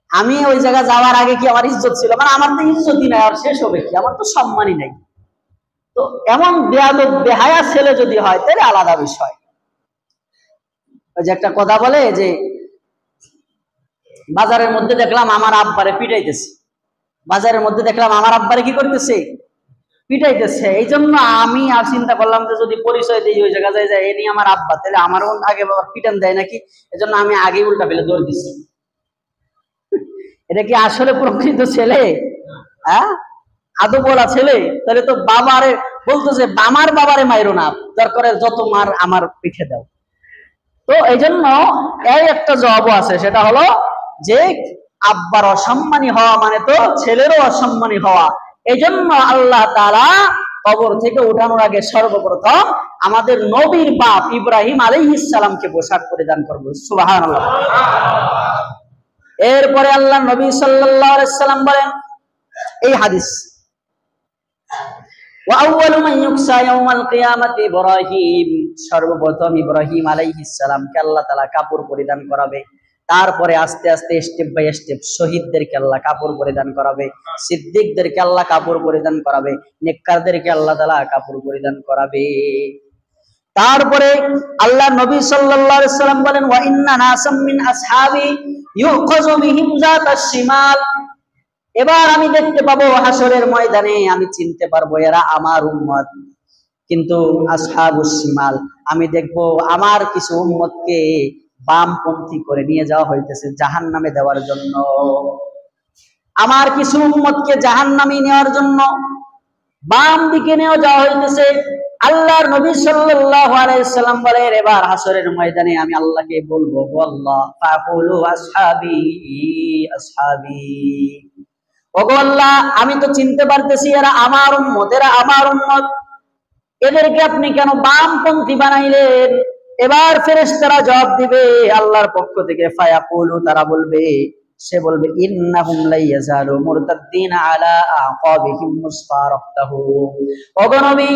আমি ওই জায়গায় যাওয়ার আগে কি আমার ইজ্জত ছিল? মানে আমার তো ইজ্জতই নাই, আর শেষ হবে কি? আমার তো সম্মানই নাই। তো এমন বেয়াদব বেহায়া ছেলে যদি হয় তাহলে আলাদা বিষয়। ওই যে একটা কথা বলে যে বাজারের মধ্যে দেখলাম আমার আব্বারে পিটাইতেছে, বাজারের মধ্যে দেখলাম আমার আব্বারে কি করতেছে? পিটাইতেছে। এই জন্য আমি আর চিন্তা করলাম যে যদি পরিচয় দিই ওই জায়গায় যায় এ নিয়ে আমার আব্বা, তাহলে আমারও আগে বাবা পিটান দেয় নাকি, এজন্য আমি আগে উল্টা ফেলে দৌড় দিচ্ছি। এটা কি আসলে প্রকৃত ছেলে? হ্যাঁ, আদৌ বলা ছেলে? তাহলে তো বাবারে বলতেছে আমার বাবারে মাইরো না, দরকার যত মার আমার পিঠে দাও। তো এই জন্য এই একটা জবাবও আছে, সেটা হলো যে আব্বার অসম্মানী হওয়া মানে তো ছেলেরও অসম্মানী হওয়া। এই জন্য আল্লাহ তাআলা কবর থেকে উঠানোর আগে সর্বপ্রথম আমাদের নবীর বাপ ইব্রাহিম আলাইহিস সালামকে পোশাক পরিধান করবে। সুবহানাল্লাহ। এরপরে আল্লাহ নবী সাল্লাল্লাহু আলাইহি সাল্লাম বলেন এই হাদিস, ওয়া আউয়ালু মান ইউকসা ইয়াউমাল কিয়ামাতি ইব্রাহিম, সর্বপ্রথম ইব্রাহিম আলাইহিস সালামকে আল্লাহ তাআলা কাপড় পরিধান করাবে। তারপরে আস্তে আস্তে স্টেপ বাই স্টেপ শহীদদেরকে আল্লাহ কাপড় পরিধান করাবে, সিদ্দিকদেরকে আল্লাহ কাপড় পরিধান করাবে, নেককারদেরকে আল্লাহ তাআলা কাপড় পরিধান করাবে। তারপরে আল্লাহ নবী সাল্লাল্লাহু আলাইহি সাল্লাম বলেন, ওয়া ইন্না নাসাম মিন আসহাবি ইউখাযু বিহিম যাতাশ শিমাল, এবার আমি দেখতে পাবো হাসরের ময়দানে, আমি চিনতে পারবো এরা আমার উম্মত, কিন্তু আসহাবুস শিমাল, আমি দেখবো আমার কিছু উম্মতকে বামপন্থী করে নিয়ে যাওয়া হইতেছে জাহান্নামে দেওয়ার জন্য। আমার কিছু উম্মতকে জাহান্নামে নেওয়ার জন্য বাম দিকে নিয়ে যাওয়া হইতেছে। আল্লাহর নবী সাল্লাল্লাহু আলাইহি সাল্লাম বলেন, এবার হাসরের ময়দানে আমি আল্লাহকে বলবো, আল্লাহ ফাকুলু আসহাবি আসহাবি, ওগো আল্লাহ আমি তো চিনতে পারতেছি এরা আমার উম্মত, এরা আমার উম্মত, এদেরকে আপনি কেন বামপন্থী বানাইলেন? এবার ফেরেশতারা জবাব দিবে আল্লাহর পক্ষ থেকে, ফায়াকুলু, তারা বলবে, সে বলবে, ইন্নাহুম লাইয়াজালু মুরতাদ্দিনা আলা আকাবিহিম মুসফারাতাহু, ওগো নবী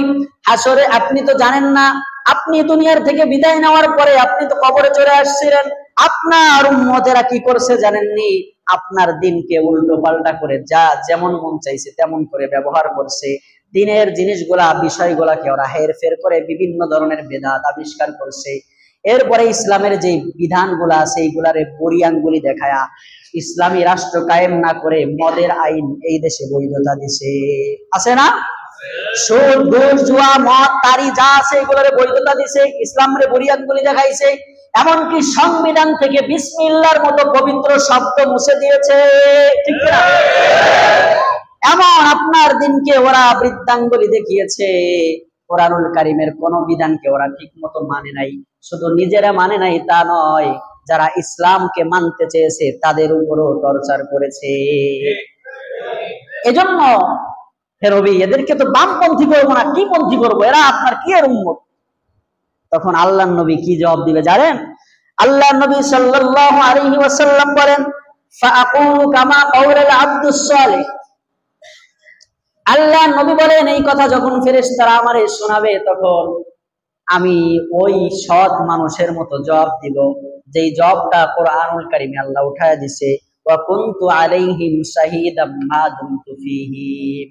হাসরে আপনি তো জানেন না, আপনি দুনিয়ার থেকে বিদায় নেওয়ার পরে আপনি তো কবরে চলে আসছিলেন, আপনার উম্মতেরা কি করছে জানেননি? আপনার দিনকে উল্টো পাল্টা করে যা যেমন মন চাইছে তেমন করে ব্যবহার করছে। দিনের জিনিসগুলা বিষয়গুলাকে ওরা হেরফের করে বিভিন্ন ধরনের বেদাত আবিষ্কার করছে। এরপরে ইসলামের যে বিধানগুলা আছে এইগুলারে বড়ি আঙ্গুলি দেখায়া ইসলামী রাষ্ট্র কায়েম না করে মদের আইন এই দেশে বৈধতা দিছে। আছে না? সুদ, ঘুষ, জুয়া, মদ, তারি যা আছে এগুলোরে বৈধতা দিছে, ইসলামের বড়ি আঙ্গুলি দেখাইছে। এমনকি সংবিধান থেকে বিসমিল্লাহর মতো পবিত্র শব্দ মুছে দিয়েছে। ঠিক না? এমন আপনার দিনকে ওরা বৃদ্ধাঙ্গুলি দেখিয়েছে। কোরআনুল কারীমের কোন বিধানকে ওরা ঠিক মতো মানে নাই। শুধু নিজেরা মানে নাই তা নয়, যারা ইসলামকে মানতে চেয়েছে তাদের উপরও টর্চার করেছে। এজন্য হে নবী, এদেরকে তো বামপন্থী করবো না, কি পন্থী করবো, এরা আপনার কি এর উম্মত? তখন আল্লাহর নবী কি জবাব দিবে জানেন? আল্লাহর নবী সাল্লাল্লাহু আলাইহি ওয়াসাল্লাম বলেন, ফাআকুলু কামা কাউলাল আব্দুস সালিহ। আল্লাহর নবী বলেন, এই কথা যখন ফেরেশতারা আমারে শোনাবে তখন আমি ওই সৎ মানুষের মতো জবাব দিব, যেই জবাবটা কোরআনুল কারীমে আল্লাহ উঠায়া দিছে, ওয়া কুনতু আলাইহিম শাহীদাম মা দুমতু ফীহিম,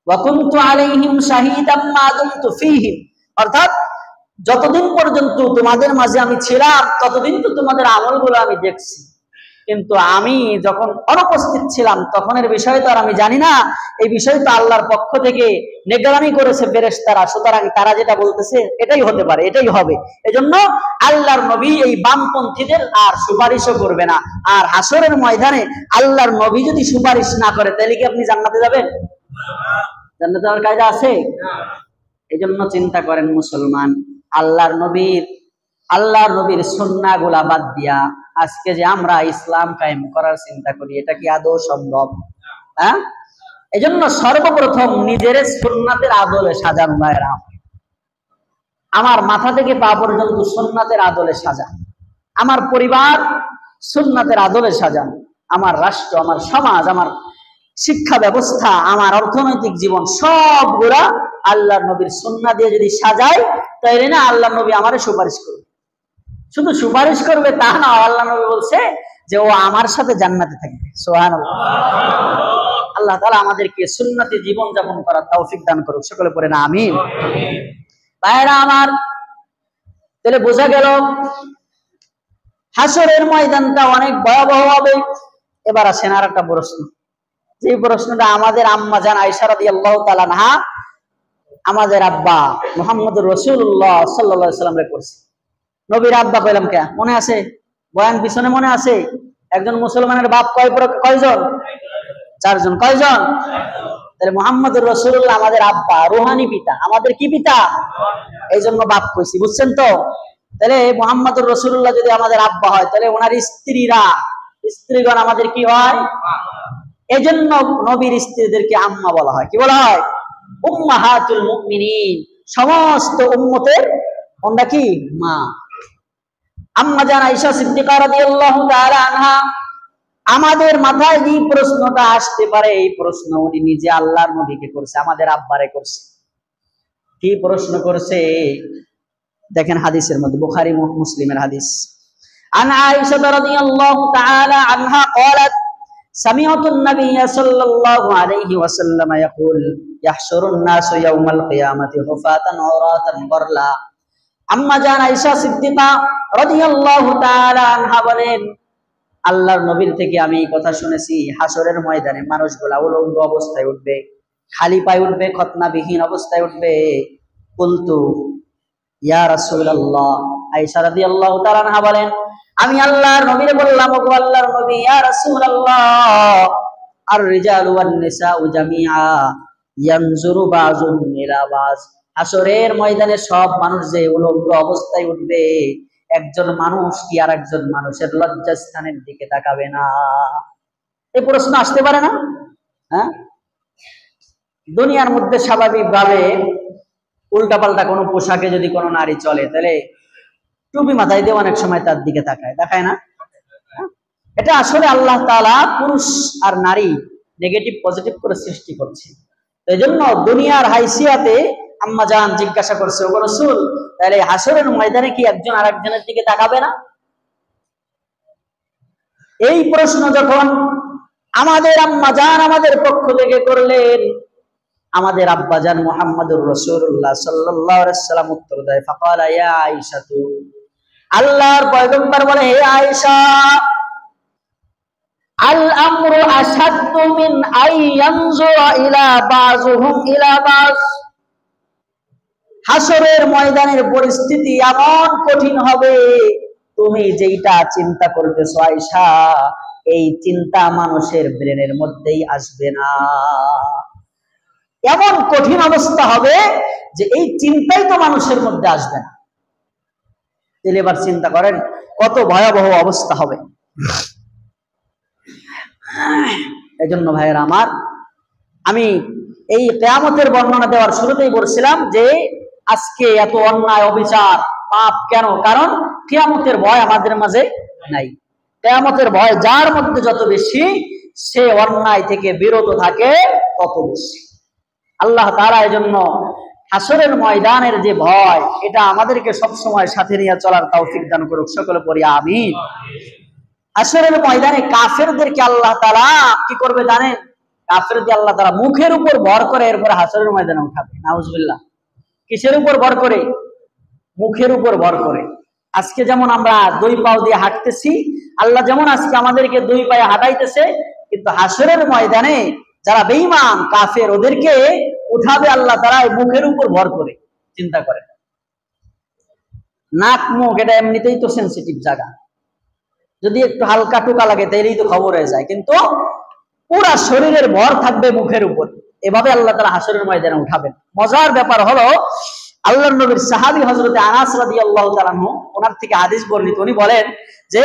ওয়া কুনতু আলাইহিম শাহীদাম মা দুমতু ফীহিম, অর্থাৎ যতদিন পর্যন্ত তোমাদের মাঝে আমি ছিলাম ততদিন তো তোমাদের আমলগুলো আমি দেখছি, কিন্তু আমি যখন অনুপস্থিত ছিলাম তখনের বিষয় তো আর আমি জানি না, এই বিষয় তো আল্লাহর পক্ষ থেকে নিগরানি করেছে ফেরেশতারা, সুতরাং তারা যেটা বলতেছে এটাই হতে পারে, এটাই হবে। এজন্য আল্লাহর নবী এই বামপন্থীদের আর সুপারিশও করবে না। আর হাসরের ময়দানে আল্লাহর নবী যদি সুপারিশ না করে তাহলে কি আপনি জান্নাতে যাবেন? জান্নাতে যাওয়ার কায়দা আছে? এজন্য চিন্তা করেন মুসলমান, আল্লাহর নবীর সুন্নাহগুলা বাদ দিয়া আজকে যে আমরা ইসলাম কায়েম করার চিন্তা করি, এটা কি আদৌ সম্ভব? হ্যাঁ, এজন্য সর্বপ্রথম নিজের সুন্নাতের আদলে সাজান ভাইরা, আমার মাথা থেকে পা পর্যন্ত সুন্নাতের আদলে সাজান, আমার পরিবার সুন্নাতের আদলে সাজান, আমার রাষ্ট্র, আমার সমাজ, আমার শিক্ষা ব্যবস্থা, আমার অর্থনৈতিক জীবন সবগুলা আল্লাহর নবীর সুন্নাহ দিয়ে যদি সাজাই তাইলে না আল্লাহর নবী আমারে সুপারিশ করবে। শুধু সুপারিশ করবে তা না, আল্লাহ নবী বলছে যে ও আমার সাথে জান্নাতে থাকবে। সুবহানাল্লাহ। আল্লাহ তাআলা আমাদেরকে সুন্নতি জীবন যাপন করার তৌফিক দান করুক, সকলে পড়ে না আমিন। ভাইরা আমার, তাহলে বোঝা গেল হাসরের ময়দানটা অনেক ভয়াবহ হবে। এবার আসেন আর একটা প্রশ্ন, যে প্রশ্নটা আমাদের আম্মা জান আয়েশা রাদিয়াল্লাহু তাআলা আনহা আমাদের আব্বা মুহাম্মদুর রাসূলুল্লাহ সাল্লাল্লাহু আলাইহি ওয়াসাল্লাম করছে। নবীর আব্বা কইলাম কে মনে আছে? বয়ান পিছনে মনে আছে? একজন মুসলমানের বাপ কয়জন? চারজন। কয়জন? তাহলে মুহাম্মদুর রাসূলুল্লাহ আমাদের আব্বা, রূহানি পিতা, আমাদের কি পিতা? এই জন্য বাপ কইছি, বুঝছেন তো? তাহলে মুহাম্মদুর রাসূলুল্লাহ যদি আমাদের আব্বা হয় তাহলে ওনার স্ত্রীগণ আমাদের কি হয়? এজন্য নবীর স্ত্রীদেরকে আম্মা বলা হয়। কি বলা হয়? উম্মাহাতুল মুমিনিন, সমস্ত উম্মতের ওনারা কি মা। আম্মা জান আয়েশা সিদ্দিকা রাদিয়াল্লাহু তাআলা আনহা, আমাদের মাথায় যে প্রশ্নটা আসতে পারে এই প্রশ্ন উনি নিজে আল্লাহর নবীকে করছে, আমাদের আব্বারে করছে। কি প্রশ্ন করছে দেখেন হাদিসের মধ্যে, বুখারী মুসলিমের হাদিস। আন আয়েশা রাদিয়াল্লাহু তাআলা আনহা قالت سمعت النبي صلى الله عليه وسلم يقول يحشر الناس يوم القيامة حفاة عراة غرلا। আম্মা জান আয়েশা সিদ্দিকা রাদিয়াল্লাহু তাআলা আনহা বলেন, আল্লাহর নবীর থেকে আমি এই কথা শুনেছি, হাসরের ময়দানে মানুষগুলা উলঙ্গ অবস্থায় উঠবে, খালি পায়ে উঠবে, খতনাবিহীন অবস্থায় উঠবে। কুলতু ইয়া রাসূলুল্লাহ, আয়েশা রাদিয়াল্লাহু তাআলা আনহা বলেন, আমি আল্লাহর নবীরে বললাম, ওগো আল্লাহর নবী, ইয়া রাসূলুল্লাহ, আর রিজালু ওয়ান নিসাউ জামিআ ইয়ানজুরু বাযুম ইলা বায। হাসরের ময়দানে সব মানুষ যে উলঙ্গ অবস্থায় উঠবে, একজন মানুষ কি আর একজন মানুষের লজ্জাস্থানের দিকে তাকাবে না? এই প্রশ্ন আসতে পারে না? হ্যাঁ, দুনিয়ার মধ্যে স্বাভাবিকভাবে উল্টাপাল্টা কোনো পোশাকে যদি কোনো নারী চলে তাহলে টুপি মাথায় দিয়ে অনেক সময় তার দিকে তাকায় না? এটা আসলে আল্লাহ তাআলা পুরুষ আর নারী নেগেটিভ পজিটিভ করে সৃষ্টি করছে। এই জন্য দুনিয়ার হাইসিয়াতে আম্মা জান জিজ্ঞাসা করছে, ওগো রাসূল, তাহলে হাসরের ময়দানে কি একজন আরেকজনের দিকে তাকাবে না? এই প্রশ্ন যখন আমাদের আম্মা জান আমাদের পক্ষ থেকে করলেন, আমাদের আব্বা জান মুহাম্মদুর রাসূলুল্লাহ সাল্লাল্লাহু আলাইহি ওয়াসাল্লাম উত্তর দেয়, ফাকালা ইয়া আয়েশা, আল্লাহর পয়গম্বর বলে, হে আয়েশা, আল আমরু আশাদ্দু মিন আইয়ানজুরা ইলা বাযুহুম ইলা বায। হাসরের ময়দানের পরিস্থিতি এমন কঠিন হবে, তুমি যেইটা চিন্তা করতেছো আয়েশা, এই চিন্তা মানুষের ব্রেনের মধ্যেই আসবে না। এমন কঠিন অবস্থা হবে যে এই চিন্তাই তো মানুষের মধ্যে আসবে না। তাহলে এবার চিন্তা করেন কত ভয়াবহ অবস্থা হবে। এই জন্য ভাইয়েরা আমার, আমি এই কিয়ামতের বর্ণনা দেওয়ার শুরুতেই বলছিলাম যে আজকে এত অন্যায় অবিচার পাপ কেন? কারণ কিয়ামতের ভয় আমাদের মাঝে নাই। কিয়ামতের ভয় যার মধ্যে যত বেশি, সে অন্যায় থেকে বিরত থাকে তত বেশি। আল্লাহ তাআলা এই জন্য হাসরের ময়দানের যে ভয়, এটা আমাদেরকে সবসময় সাথে নিয়ে চলার তৌফিক দান করুক। সকলে পড়ি আমিন। হাসরের ময়দানে কাফেরদেরকে আল্লাহ তাআলা কি করবে জানেন? কাফেরদের আল্লাহ তাআলা মুখের উপর ভর করে এরপর হাসরের ময়দানে উঠাবে। নাউজুবিল্লাহ। কিসের উপর ভর করে? মুখের উপর ভর করে। আজকে যেমন আমরা দুই পাও দিয়ে হাঁটতেছি, আল্লাহ যেমন আজকে আমাদেরকে দুই পায়ে হাঁটাইতেছে, কিন্তু হাসরের ময়দানে যারা বেঈমান কাফের, ওদেরকে উঠাবে আল্লাহ তাআলা মুখের উপর ভর করে। চিন্তা করেন, নাক মুখ এটা এমনিতেই তো সেন্সিটিভ জায়গা, যদি একটু হালকা টুকা লাগে তাইলেই তো খবর হয়ে যায়, কিন্তু পুরা শরীরের ভর থাকবে মুখের উপর। এভাবে আল্লাহ তাআলা হাসরের ময়দানে উঠাবেন। মজার ব্যাপার হলো, আল্লাহর নবীর সাহাবী হযরতে আনাস রাদিয়াল্লাহু তাআলা আনহু, ওনার থেকে হাদিস বর্ণিত, উনি বলেন যে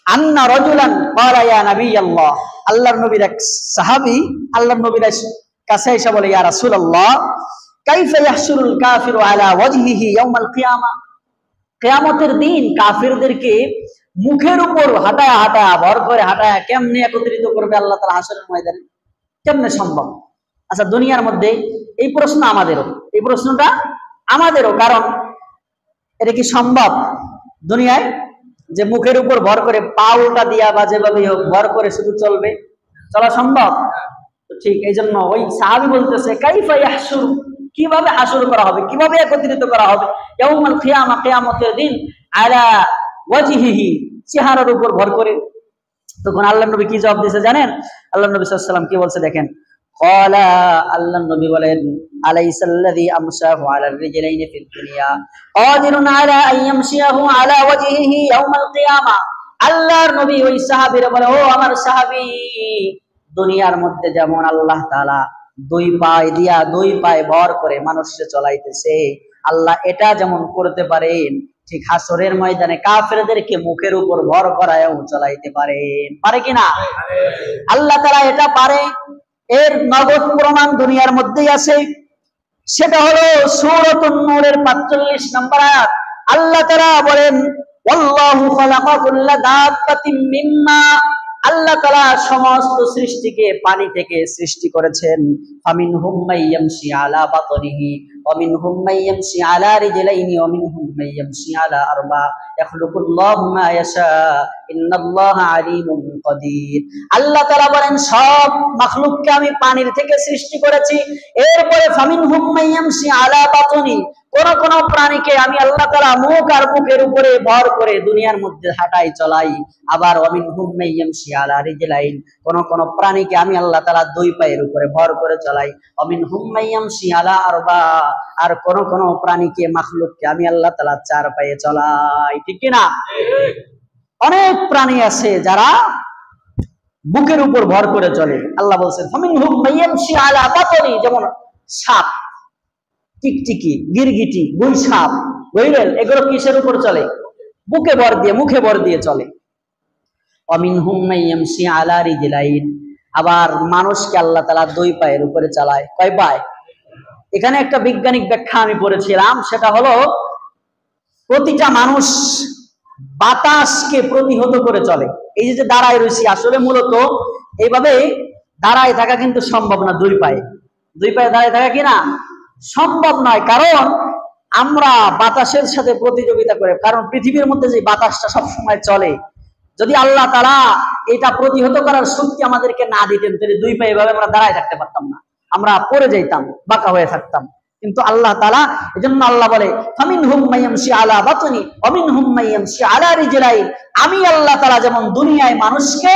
আন্না রাজুলান ক্বালা ইয়া নাবিয়াল্লাহ, আল্লাহর নবীর এক সাহাবী আল্লাহর নবীর কাছে এসে বলে, ইয়া রাসূলুল্লাহ কাইফা ইয়াহশুরুল কাফিরু আলা ওয়াজহিহি ইয়াউমাল কিয়ামা, কিয়ামতের দিন কাফিরদেরকে মুখের উপর হাঁটায়া হাঁটায়া ভর করে হাঁটায়া কেমনে একত্রিত করবে আল্লাহ তাআলা হাসরের ময়দানে? কেমনে সম্ভব? আচ্ছা, দুনিয়ার মধ্যে এই প্রশ্ন আমাদেরও, এই প্রশ্নটা আমাদেরও, কারণ এটা কি সম্ভব দুনিয়ায় যে মুখের উপর ভর করে পা উল্টা দিয়া বা যেভাবে হোক ভর করে শুধু চলবে? চলা সম্ভব? ঠিক এই জন্য ওই সাহাবী বলতেছে কাইফা ইয়াহশুর, কিভাবে হাসর করা হবে, কিভাবে একত্রিত করা হবে ইয়াউমাল কিয়ামা, কিয়ামতের দিন, আলা ওয়াজহিহি, চেহারার উপর ভর করে। তখন আল্লাহর নবী কি জবাব দিয়েছে জানেন? আল্লাহর নবী সাল্লাল্লাহু আলাইহি ওয়াসাল্লাম কি বলছে দেখেন, ক্বালা, আল্লাহর নবী বলেন, আলাইসাল্লাযী আমশাহু আলার রিজলাইনি ফিদ দুনিয়া কাদিরুন আলা আন ইয়ামশিয়াহু আলা ওয়াজহিহি ইয়াউমাল কিয়ামা। আল্লাহর নবী ওই সাহাবীরে বলে, ও আমার সাহাবী, দুনিয়ার মধ্যে যেমন আল্লাহ তাআলা দুই পায়ে দিয়া দুই পায়ে ভর করে মানুষকে চলাইতেছে, আল্লাহ এটা যেমন করতে পারেন, ঠিক হাসরের ময়দানে কাফেরদেরকে মুখের উপর ভর করায়ও চলাইতে পারেন। পারে কিনা? আল্লাহ তাআলা এটা পারে। এর নগদ প্রমাণ দুনিয়ার মধ্যেই আছে, সেটা হলো সূরাতুন নূরের ৪৫ নম্বর আয়াত। আল্লাহ তাআলা বলেন, ওয়াল্লাহু খালাকা কুল্লা দাব্বাতিন মিম্মা, আল্লাহ তাআলা সমস্ত সৃষ্টিকে পানি থেকে সৃষ্টি করেছেন। ফামিনহুম মাইয়ামশি আলা বাতনিহি ওয়া মিনহুম মাইয়ামশি আলা রিজলাইনি ওয়া মিনহুম মাইয়ামশি আলা আরবা ইয়াখলুকুল্লাহু মা ইয়াশা ইন্নাল্লাহা আলিমুন কাদির। আল্লাহ তাআলা বলেন, সব মাখলুককে আমি পানির থেকে সৃষ্টি করেছি। এরপরে ফামিনহুম মাইয়ামশি আলা বাতনি, কোন কোন প্রাণীকে আমি আল্লাহ তাআলা মুখ আর মুখের উপরে ভর করে দুনিয়ার মধ্যে হাঁটাই চলাই। আবার ওয়ামিনহুম মাইয়ামশি আলা রিজলাইন, কোন কোন প্রাণীকে আমি আল্লাহ তাআলা দুই পায়ের উপরে ভর করে চলাই। ওয়ামিনহুম মাইয়ামশি আলা আরবা, আর কোন কোন প্রাণীকে মাখলুককে আমি আল্লাহ তাআলা চার পায়ে চলাই। ঠিক কি না? অনেক প্রাণী আছে যারা বুকের উপর ভর করে চলে। আল্লাহ বলছেন ফামিনহুম মাইয়ামশি আলা বাতনি, যেমন সাপ, টিকটিকি, গিরগিটি, গুই সাপ, গোইল, এগুলো কিসের উপর চলে? বুকে ভর দিয়ে, মুখে ভর দিয়ে চলে। ওয়ামিনহুম মাইয়ামশি আলা রিজলাইন, আবার মানুষকে আল্লাহ তাআলা দুই পায়ের উপরে চালায়। কয় পায়? এখানে একটা বৈজ্ঞানিক ব্যাখ্যা আমি পড়েছিলাম, সেটা হলো প্রতিটা মানুষ বাতাসকে প্রতিহত করে চলে। এই যে দাঁড়ায় রয়েছি, আসলে মূলত এইভাবে দাঁড়ায় থাকা কিন্তু সম্ভব না। দুই পায়ে দাঁড়ায় থাকা কিনা সম্ভব নয়, কারণ আমরা বাতাসের সাথে প্রতিযোগিতা করে, কারণ পৃথিবীর মধ্যে যে বাতাসটা সব সময় চলে, যদি আল্লাহ তাআলা এটা প্রতিহত করার শক্তি আমাদেরকে না দিতেন, তাহলে দুই পায়ে এভাবে আমরা দাঁড়ায় থাকতে পারতাম না, আমরা পড়ে যাইতাম, বাঁকা হয়ে থাকতাম। কিন্তু আল্লাহ তাআলা, এজন্য আল্লাহ বলে ফামিনহুম মাইয়ামশি আলা বাতনি ওয়া মিনহুম মাইয়ামশি আলা রিজলাইন, আমি আল্লাহ তাআলা যেমন দুনিয়ায় মানুষকে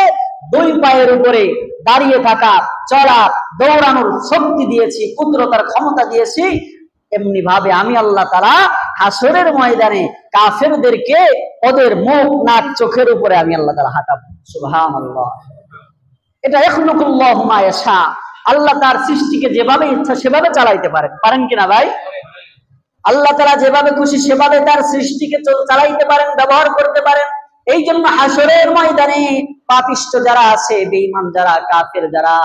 দুই পায়ের উপরে দাঁড়িয়ে থাকা, চলা, দৌড়ানোর শক্তি দিয়েছি, কুদরতার ক্ষমতা দিয়েছি, এমনি ভাবে আমি আল্লাহ তাআলা হাসরের ময়দানে কাফেরদেরকে ওদের মুখ, নাক, চোখের উপরে আমি আল্লাহ তাআলা হাঁটাবো। সুবহানাল্লাহ। এটা ইয়াখলুকুল্লাহু মা ইয়াশা, আল্লাহ তার সৃষ্টিকে যেভাবে ইচ্ছা সেভাবে চালাইতে পারেন। পারেন কিনা ভাই? আল্লাহ তাআলা যেভাবে খুশি সেভাবে তার সৃষ্টিকে চালাইতে পারেন, ব্যবহার করতে পারেন। এই জন্য হাসরের ময়দানে পাপিষ্ঠ যারা আছে, বেঈমান যারা, কাফের যারা,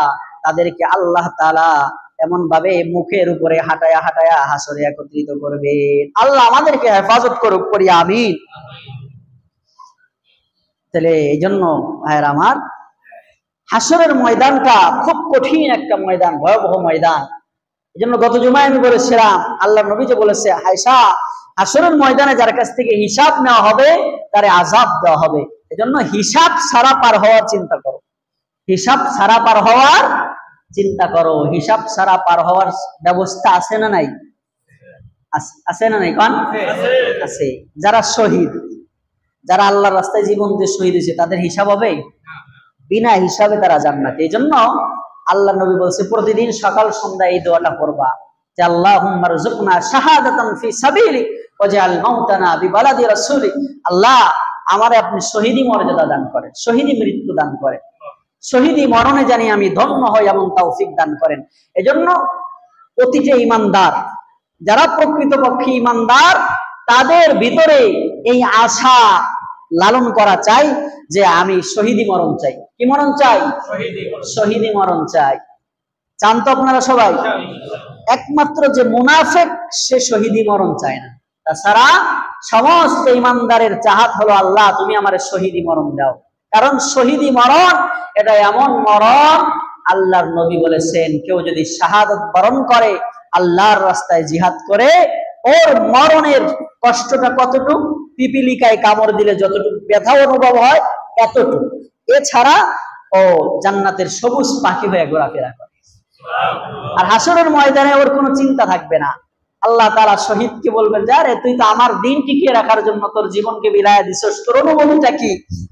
তাদেরকে আল্লাহ তাআলা এমন ভাবে মুখের উপরে হাঁটায়া হাঁটায়া হাসরে একত্রিত করবে। আল্লাহ আমাদেরকে হেফাজত করুক, করি আমিন। তাহলে এই জন্য ভাইয়েরা আমার, হাসরের ময়দানটা খুব কঠিন একটা ময়দান, ভয়াবহ ময়দান। এই জন্য গত জুমায় আমি বলেছিলাম, আল্লাহ নবী যে বলেছে, আয়েশা, হাসরের ময়দানে যার কাছ থেকে হিসাব নেওয়া হবে তারে আযাব দেওয়া হবে। এই জন্য হিসাব ছাড়া পার হওয়ার চিন্তা করো, হিসাব ছাড়া পার হওয়ার চিন্তা করো। হিসাব ছাড়া পার হওয়ার ব্যবস্থা আছে না নাই? আছে না নাই? কোন আছে? যারা শহীদ, যারা আল্লাহর রাস্তায় জীবন দিয়ে শহীদ হয়েছে, তাদের হিসাব হবে? বিনা হিসাবে তারা জান্নাতে। এই জন্য আল্লাহ নবী বলছে, প্রতিদিন সকাল সন্ধ্যা এই দোয়াটা পড়বা যে আল্লাহুম্মা রযুকনা শাহাদাতান ফি সাবিলিক ওয়াজআল মাউতানা বিবালাদি রাসূলিক। আল্লাহ, আমারে আপনি শহীদি মর্যাদা দান করেন, শহীদি মৃত্যু দান করেন, শহীদি মরণে জানি আমি ধন্য হই, এমন তৌফিক দান করেন। এজন্য প্রতিটা ঈমানদার, যারা প্রকৃতপক্ষে ঈমানদার, তাদের ভিতরে এই আশা লালন করা চাই যে আমি শহীদি মরণ চাই। কি মরণ চাই? শহীদি মরণ চাই। চান তো আপনারা সবাই? একমাত্র যে মুনাফিক সে শহীদি মরণ চায় না, তাছাড়া সমস্ত ঈমানদারের চাহাত হলো, আল্লাহ তুমি আমারে শহীদি মরণ দাও। কারণ শহীদি মরণ এটা এমন মরণ, আল্লাহর নবী বলেছেন, কেউ যদি শাহাদাত বরণ করে, আল্লাহর রাস্তায় জিহাদ করে, ওর মরণের কষ্টটা কতটুকু? পিপিলিকায় কামড় দিলে যতটুকু ব্যথা অনুভব হয় এতটুকু। এছাড়া ও জান্নাতের সবুজ পাখি হয়ে ঘোরাফেরা করে। আর হাসরের ময়দানে ওর কোনো চিন্তা থাকবে না। আল্লাহ তাআলা শহীদকে বলবেন, যে আরে তুই তো আমার দিন টিকিয়ে রাখার জন্য তোর জীবনকে বিলায়া দিছস, তোর অনুভূতিটা কি?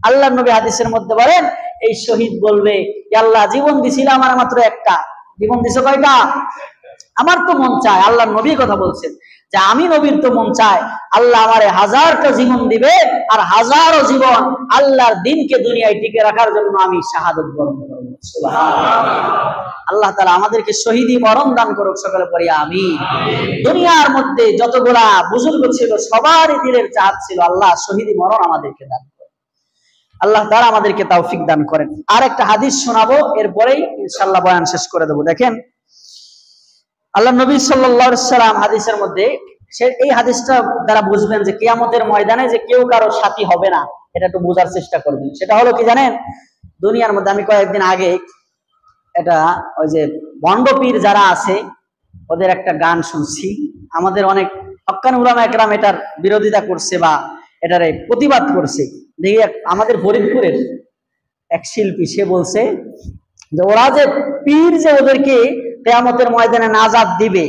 আল্লাহ নবী হাদিসের মধ্যে বলেন, এই শহীদ বলবে, আল্লাহ জীবন দিছিলাম আমার মাত্র একটা, জীবন দিছো কয়টা? আমার তো মন চায়, আল্লাহ নবী কথা বলছেন যে আমি নবীর তো মন চায় আল্লাহ আমারে হাজারটা জীবন দিবে, আর হাজারো জীবন আল্লাহর দিনকে দুনিয়ায় টিকে রাখার জন্য আমি শাহাদাত বরণ করব। সুবহানাল্লাহ। আল্লাহ তাআলা আমাদেরকে শহীদি মরণ দান করুক, সকলে পড়ি আমিন। দুনিয়ার মধ্যে যতগুলা বুজুর্গ ছিল সবারই দিলের চাহাত ছিল, আল্লাহ শহীদি মরণ আমাদেরকে দান করেন। আল্লাহ তাআলা আমাদেরকে তৌফিক দান করেন। আর একটা হাদিস শোনাবো, এরপরেই ইনশাআল্লাহ বয়ান শেষ করে দেব। দেখেন, আল্লাহ নবী সাল্লাল্লাহু আলাইহি সাল্লাম হাদিসের মধ্যে, এই হাদিসটা দ্বারা বুঝবেন যে কিয়ামতের ময়দানে যে কেউ কারো সাথী হবে না, এটা একটু বোঝার চেষ্টা করবেন। সেটা হলো কি জানেন? দুনিয়ার মধ্যে আমি কয়েকদিন আগে এটা ওই যে ভণ্ড পীর যারা আছে ওদের একটা গান শুনছি। আমাদের অনেক হক্কানি উলামা একরাম এটার বিরোধিতা করছে বা এটারে প্রতিবাদ করছে। দেখি আমাদের ফরিদপুরের এক শিল্পী, সে বলছে যে ওরা যে পীর যে ওদেরকে কিয়ামতের ময়দানে নাজাত দিবে,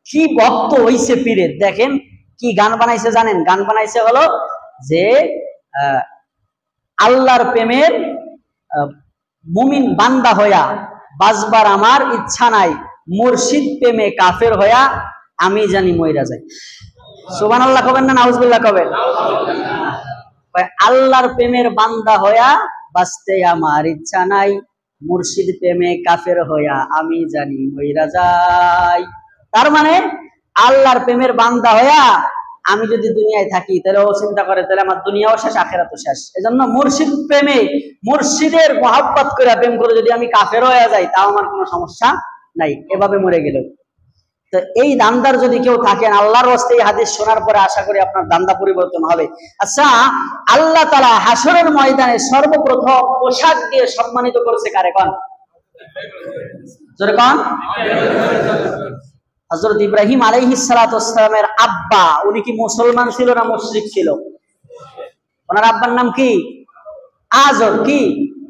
কি ভক্ত হইছে পীরের। দেখেন কি গান বানাইছে জানেন? গান বানাইছে হলো যে আল্লাহর প্রেমের মুমিন বান্দা হইয়া বাজবার আমার ইচ্ছা নাই, মুর্শিদ প্রেমে কাফের হইয়া আমি জানি মইরা যাই। সুবহানাল্লাহ কবেন না নাউজুবিল্লাহ কবেন? আল্লাহর প্রেমের বান্দা হইয়া বাঁচতে আমার ইচ্ছা নাই, মুর্শিদ প্রেমে কাফের হইয়া আমি জানি মইরা যাই। তার মানে আল্লাহর প্রেমের বান্দা হইয়া আমি যদি দুনিয়ায় থাকি, তাহলে ও চিন্তা করে তাহলে আমার দুনিয়াও শেষ, আখিরাতও শেষ। এজন্য মুর্শিদ প্রেমে, মুর্শিদের মহব্বত করে প্রেম করে যদি আমি কাফের হয়ে যাই, তাও আমার কোনো সমস্যা নাই, এভাবে মরে গেল। তো এই দান্দার যদি কেউ থাকেন, আল্লাহর ওয়াস্তে এই হাদিস শোনার পরে আশা করি আপনার দান্দা পরিবর্তন হবে। আচ্ছা, আল্লাহ তাআলা হাসরের ময়দানে সর্বপ্রথম পোশাক দিয়ে সম্মানিত করেছে কারে? কোন? জোরে কোন? হযরত ইব্রাহিম আলাইহিস সালাতু ওয়াস সালামের আব্বা, উনি কি মুসলমান ছিল না মুশরিক ছিল? ওনার আব্বার নাম কি? আজর। কি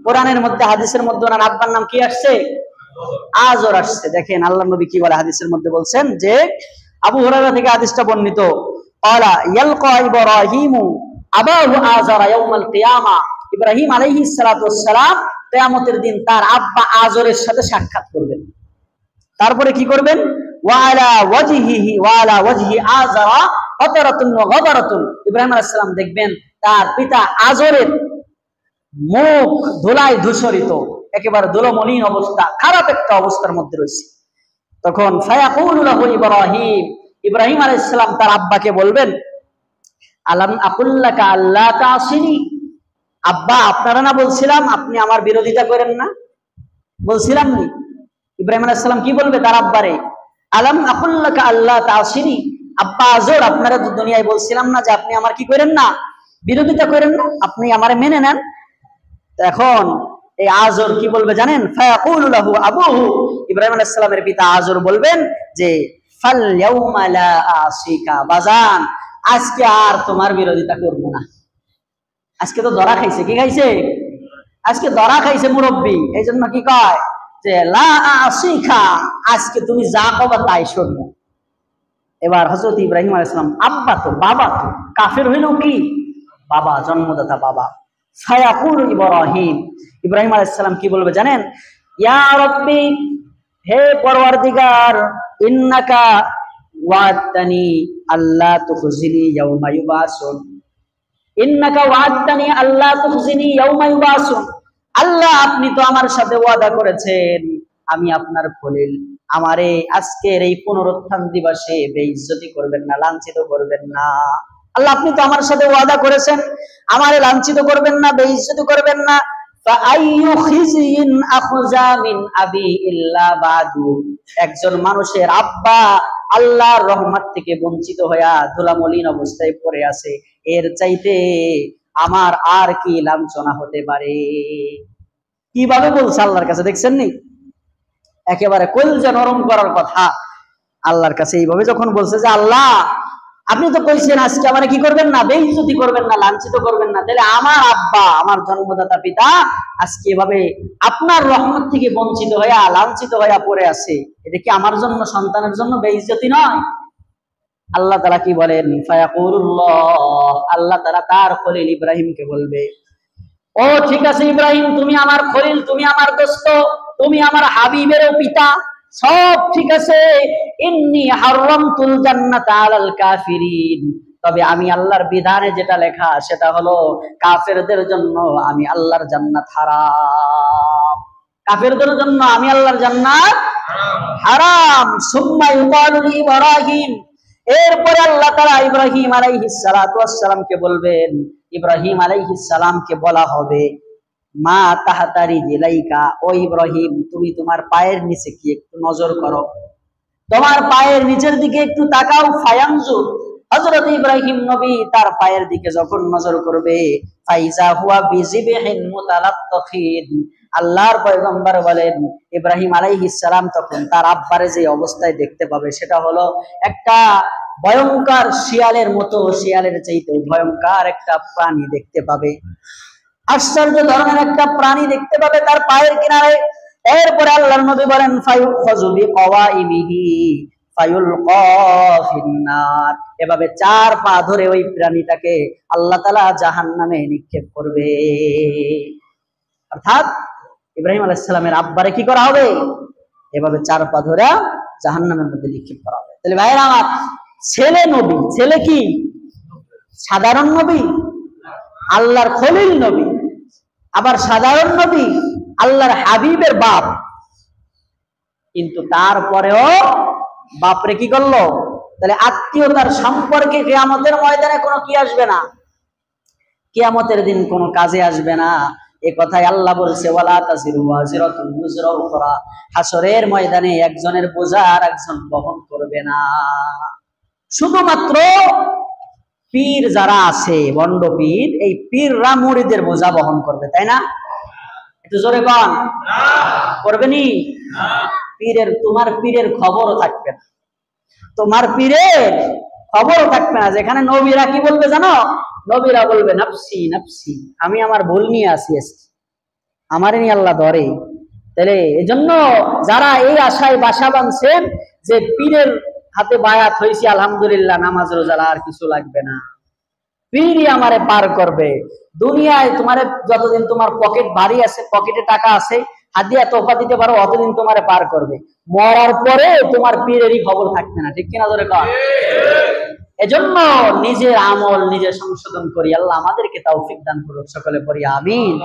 কোরআনের মধ্যে, হাদিসের মধ্যে ওনার আব্বার নাম কি আসছে? আজর আসছে। দেখেন আল্লাহ নবী কি বলে হাদিসের মধ্যে, বলছেন যে আবু হুরায়রা থেকে হাদিসটা বর্ণিত, ক্বালা ইয়ালকা ইব্রাহিমু আবাহু আযরা ইয়াউমাল কিয়ামা। ইব্রাহিম আলাইহিস সালাতু ওয়াস সালাম কিয়ামতের দিন তার আব্বা আজরের সাথে সাক্ষাৎ করবেন। তারপরে কি করবেন? ওয়া আলা ওয়াজহি আযরা ফাতারাতুন ওয়া গাবারাতুন। ইব্রাহিম আলাইহিস সালাম দেখবেন তার পিতা আজরের মুখ ধুলায় ধূসরিত, একেবারে ধুলোমলিন অবস্থা, খারাপ একটা অবস্থার মধ্যে রয়েছে। তখন ফায়াকুলু লাহু ইব্রাহিম, ইব্রাহিম আলাইহিস সালাম তার আব্বাকে বলবেন, আলাম আকুল্লাকা আল্লা তাসিনি, আব্বা আপনারা না বলছিলাম আপনি আমার বিরোধিতা করেন না, বলছিলাম নি? ইব্রাহিম আলাইহিস সালাম কি বলবে তার আব্বারে? আলাম আকুল্লাকা আল্লা তাসিনি, আব্বা আজর আপনারা তো দুনিয়ায় বলছিলাম না যে আপনি আমার কি করেন না, বিরোধিতা করেন না, আপনি আমারে মেনে নেন। এখন এই আজর কি বলবে জানেন? ফায়াকুলু লাহু আবুহু, ইব্রাহিম আলাইহিস সালামের পিতা আজর বলবেন যে ফাল ইয়াউমা লা আসিকা, বাজান আজকে আর তোমার বিরোধিতা করব না। আজকে তো ধরা খাইছে, কি খাইছে? আজকে ধরা খাইছে মুরব্বী, এই জন্য কি কয় যে লা আসিকা, আজকে তুমি যা কবা তাই শুনবো। এবার হযরত ইব্রাহিম আলাইহিস সালাম আব্বা তো, বাবা তো, কাফের হইলেও কি বাবা, জন্মদাতা বাবা। ফায়াকুল ইব্রাহিম, ইব্রাহিম আলাইহিস সালাম কি বলবে জানেন? ইয়া রাব্বি, হে পরওয়ারদিগার, ইন্নাকা ওয়া'আদতানি আল্লা তুখজিনি ইয়াউমা ইউবাসুন, ইন্নাকা ওয়া'আদতানি আল্লা তুখজিনি ইয়াউমা ইউবাসুন, আল্লাহ আপনি তো আমার সাথে ওয়াদা করেছেন আমি আপনার খলিল, আমারে আজকের এই পুনরুত্থান দিবসে বেইজ্জতি করবেন না, লাঞ্ছিত করবেন না। আল্লাহ আপনি তো আমার সাথে ওয়াদা করেছেন আমারে লাঞ্ছিত করবেন না, বেইজ্জতি করবেন না। ফাআইয়ু খিজিন আখজা মিন আবি ইল্লা বাদু, একজন মানুষের আব্বা আল্লাহর রহমত থেকে বঞ্চিত হইয়া ধুলামলিন অবস্থায় পড়ে আছে, এর চাইতে আমার আর কি লাঞ্ছনা হতে পারে? কিভাবে বলছে আল্লাহর কাছে, দেখছেন নি? একেবারে কলজা নরম করার কথা আল্লাহর কাছে এইভাবে যখন বলছে যে আল্লাহ আপনি তো কইছেন আজকে আমারে কি করবেন না, বেইজ্জতি করবেন না, লাঞ্ছিত করবেন না, তাহলে আমার আব্বা, আমার জন্মদাতা পিতা আজকে এভাবে আপনার রহমত থেকে বঞ্চিত হইয়া লাঞ্ছিত হইয়া পড়ে আছে, এটা কি আমার জন্য, সন্তানের জন্য বেইজ্জতি নয়? আল্লাহ তাআলা কি বলেন? ফায়াকুলুল্লাহ, আল্লাহ তাআলা তার খলিল ইব্রাহিমকে বলবে, ও ঠিক আছে ইব্রাহিম, তুমি আমার খলিল, তুমি আমার দোস্ত, তুমি আমার হাবিবেরও পিতা, সব ঠিক আছে। ইন্নী হারামতুল জান্নাতা আলাল কাফিরিন, তবে আমি আল্লাহর বিধানে যেটা লেখা সেটা হলো কাফেরদের জন্য আমি আল্লাহর জান্নাত হারাম, কাফেরদের জন্য আমি আল্লাহর জান্নাত হারাম। সুম্মা ইউকালু ইব্রাহিম, এরপরে আল্লাহ তাআলা ইব্রাহিম আলাইহিস সালাতু ওয়াস সালামকে বলবেন, ইব্রাহিম আলাইহিস সালামকে বলা হবে, মা তাহাতারি জিলাইকা, ও ইব্রাহিম তুমি তোমার পায়ের নিচে কি একটু নজর করো, তোমার পায়ের নিচের দিকে একটু তাকাও। ফায়ানজুর, হযরত ইব্রাহিম নবী তার পায়ের দিকে যখন নজর করবে, ফাইজা হুয়া বিজিবহিন মুতালাত্তাখিন, আল্লাহর পয়গম্বর বলেন ইব্রাহিম আলাইহিস সালাম তখন তার আব্বারে যে অবস্থায় দেখতে পাবে সেটা হলো একটা ভয়ঙ্কর শিয়ালের মতো, শিয়ালের চাইতে ভয়ঙ্কর একটা প্রাণী দেখতে পাবে, আশ্চর্য ধরনের একটা প্রাণী দেখতে পাবে তার পায়ের কিনারে। এরপরে আল্লাহর নবী বলেন ফায়ুখাযু বিকাওয়াইমিহি ফায়ুলকা ফিন্নার, এভাবে চার পা ধরে ওই প্রাণীটাকে আল্লাহ তাআলা জাহান্নামে নিক্ষেপ করবে। অর্থাৎ ইব্রাহিম আলাইহিস সালামের আব্বারে কি করা হবে? এভাবে চার পা ধরে জাহান্নামের মধ্যে নিক্ষেপ করা হবে। তাহলে ভাইরা আমার, ছেলে নবী, ছেলে কি সাধারণ নবী? আল্লাহর খলিল নবী, আবার সাধারণ নবী আল্লাহর হাবিবের বাপ, কিন্তু তারপরেও বাপরে কি করলো? তাহলে আত্মীয়তার সম্পর্কে কিয়ামতের ময়দানে কোনো কি আসবে না, কিয়ামতের দিন কোনো কাজে আসবে না। এ কথাই আল্লাহ বলছে ওয়ালা তাজিরু ওয়াজিরাতুন উযরা উখরা, হাসরের ময়দানে একজনের বোঝা আর একজন বহন করবে না। শুধুমাত্র পীর যারা আছে, বন্ড পীর, এই পীররা মুরিদের বোঝা বহন করবে, তাই না? একটু জোরে বল, করবে নি? পীরের, তোমার পীরের খবরও থাকবে না, তোমার পীরের খবরও থাকবে না। যেখানে নবীরা কি বলবে জানো? নবীরা বলবে নাফসি নাফসি, আমি আমার ভুল নিয়ে আসি, আমারে নিয়ে আল্লাহ ধরে। তাহলে এজন্য যারা এই আশায় বাসা বাঁধছেন যে পীরের হাতে বায়াত হয়েছি আলহামদুলিল্লাহ, নামাজ রোজা আর কিছু লাগবে না, পীরই আমারে পার করবে দুনিয়ায়, তোমারে যতদিন তোমার পকেট ভারী আছে, পকেটে টাকা আছে, হাদিয়া তোফা দিতে পারো, অতদিন তোমারে পার করবে। মরার পরে তোমার পীরেরই খবর থাকবে না, ঠিক কিনা ধরে কর? এজন্য নিজের আমল নিজে সংশোধন করি, আল্লাহ আমাদেরকে তৌফিক দান করুক, সকলে পড়ি আমিন।